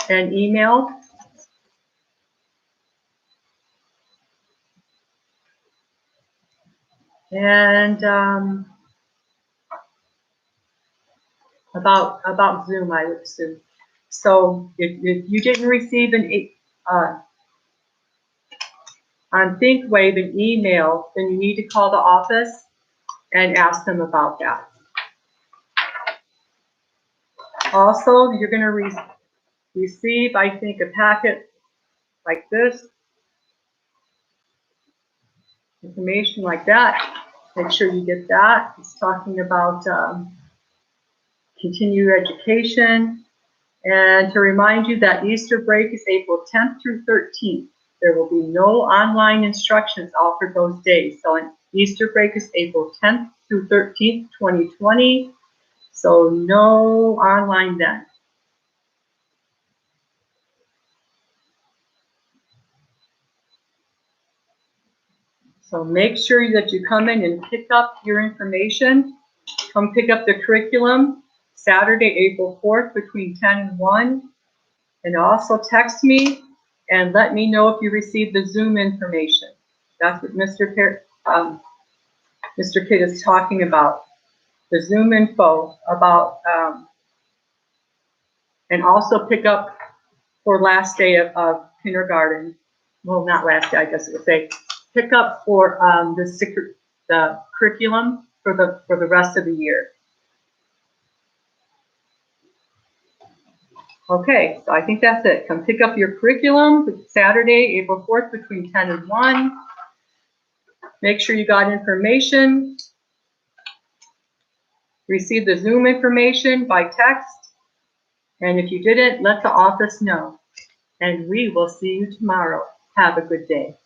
and email. And about Zoom, I would assume. So if you didn't receive on ThinkWave an email, then you need to call the office and ask them about that. Also, you're going to receive, I think, a packet like this, information like that. Make sure you get that. It's talking about continued education. And to remind you that Easter break is April 10th through 13th. There will be no online instructions offered those days. So Easter break is April 10th through 13th, 2020. So no online then. So make sure that you come in and pick up your information. Come pick up the curriculum Saturday, April 4th between 10 and 1. And also text me and let me know if you received the Zoom information. That's what Mr. Kidd is talking about. The Zoom info about, and also pick up for last day of kindergarten. Well, not last day, I guess it would say. Pick up for the curriculum for the rest of the year. Okay, so I think that's it. Come pick up your curriculum Saturday, April 4th between 10 and 1. Make sure you got information. Receive the Zoom information by text. And if you didn't, let the office know. And we will see you tomorrow. Have a good day.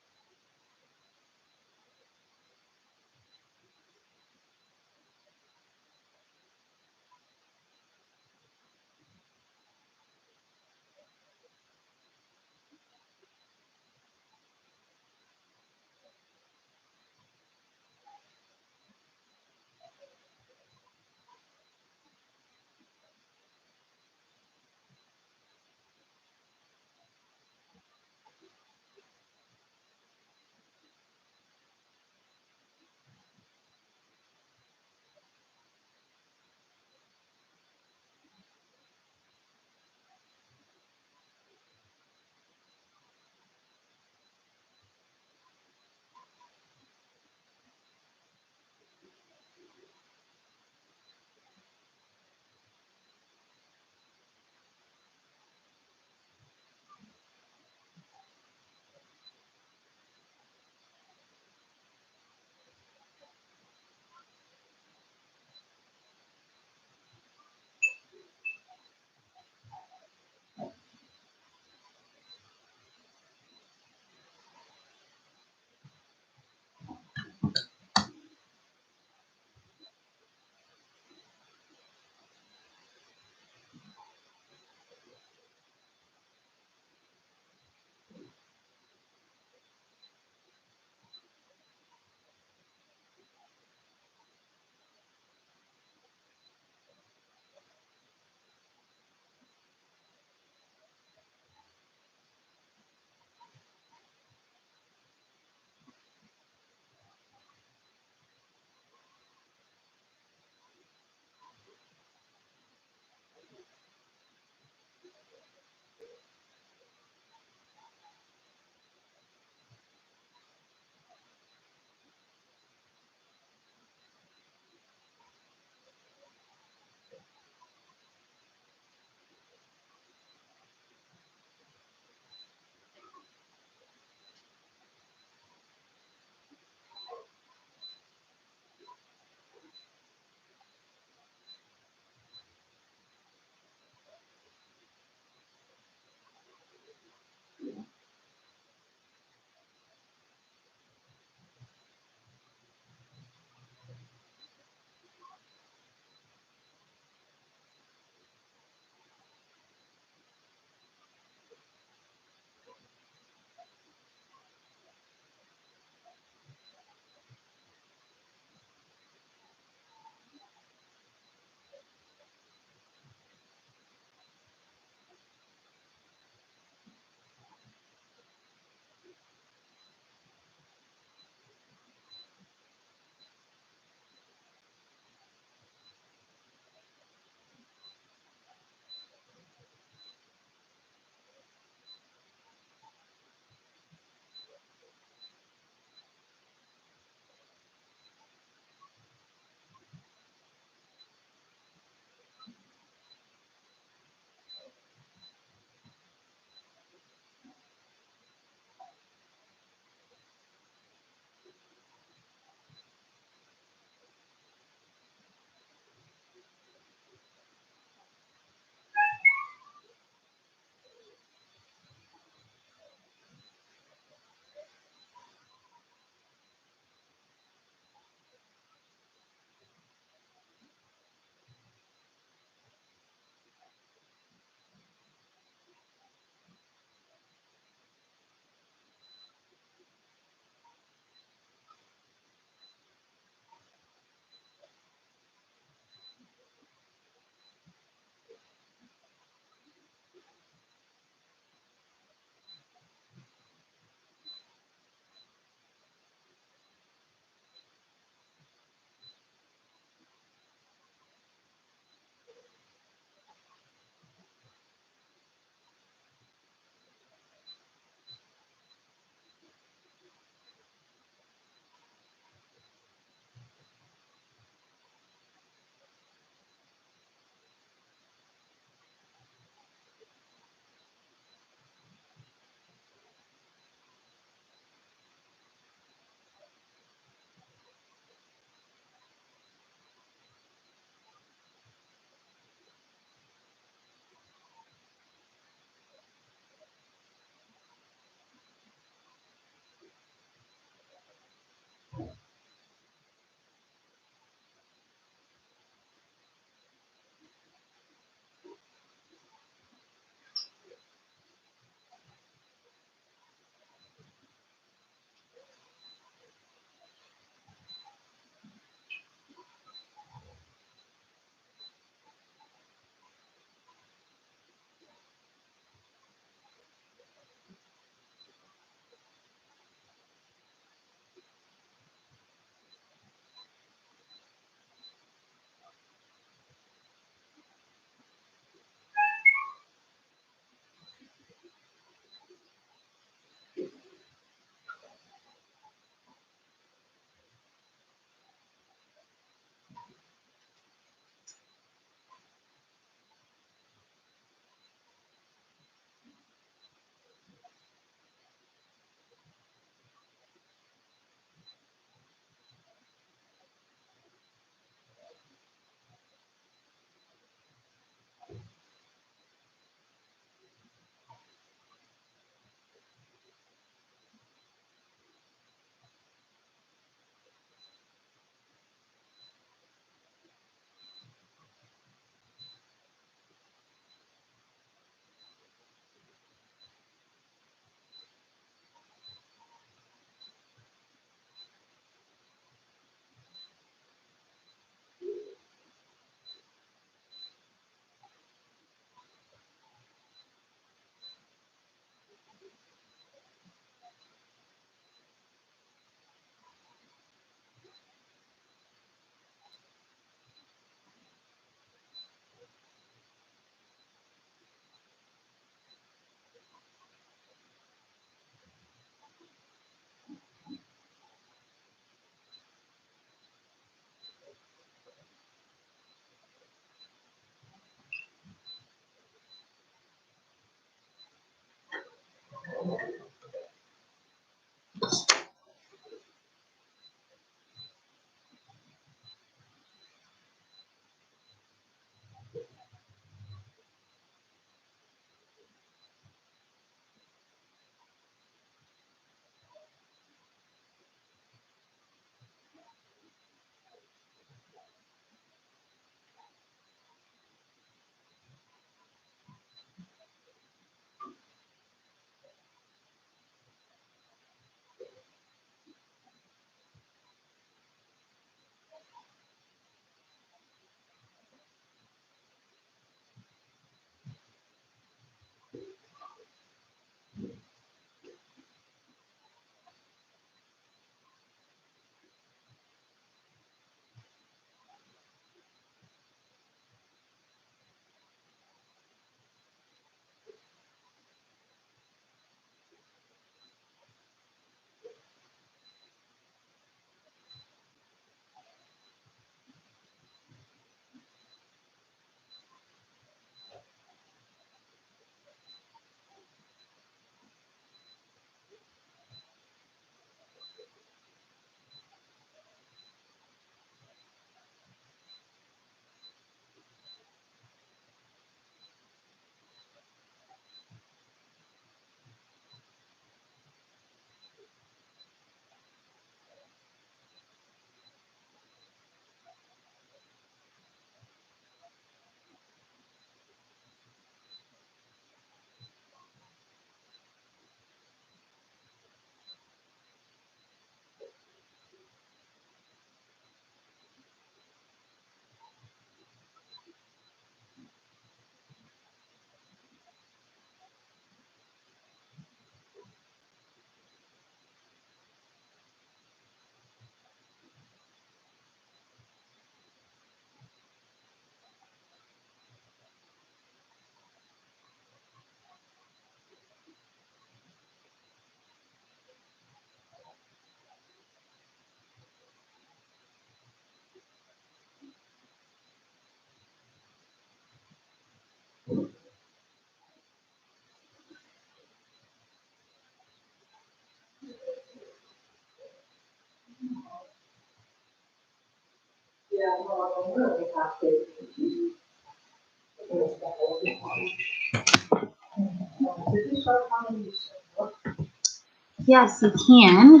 Yes, you can.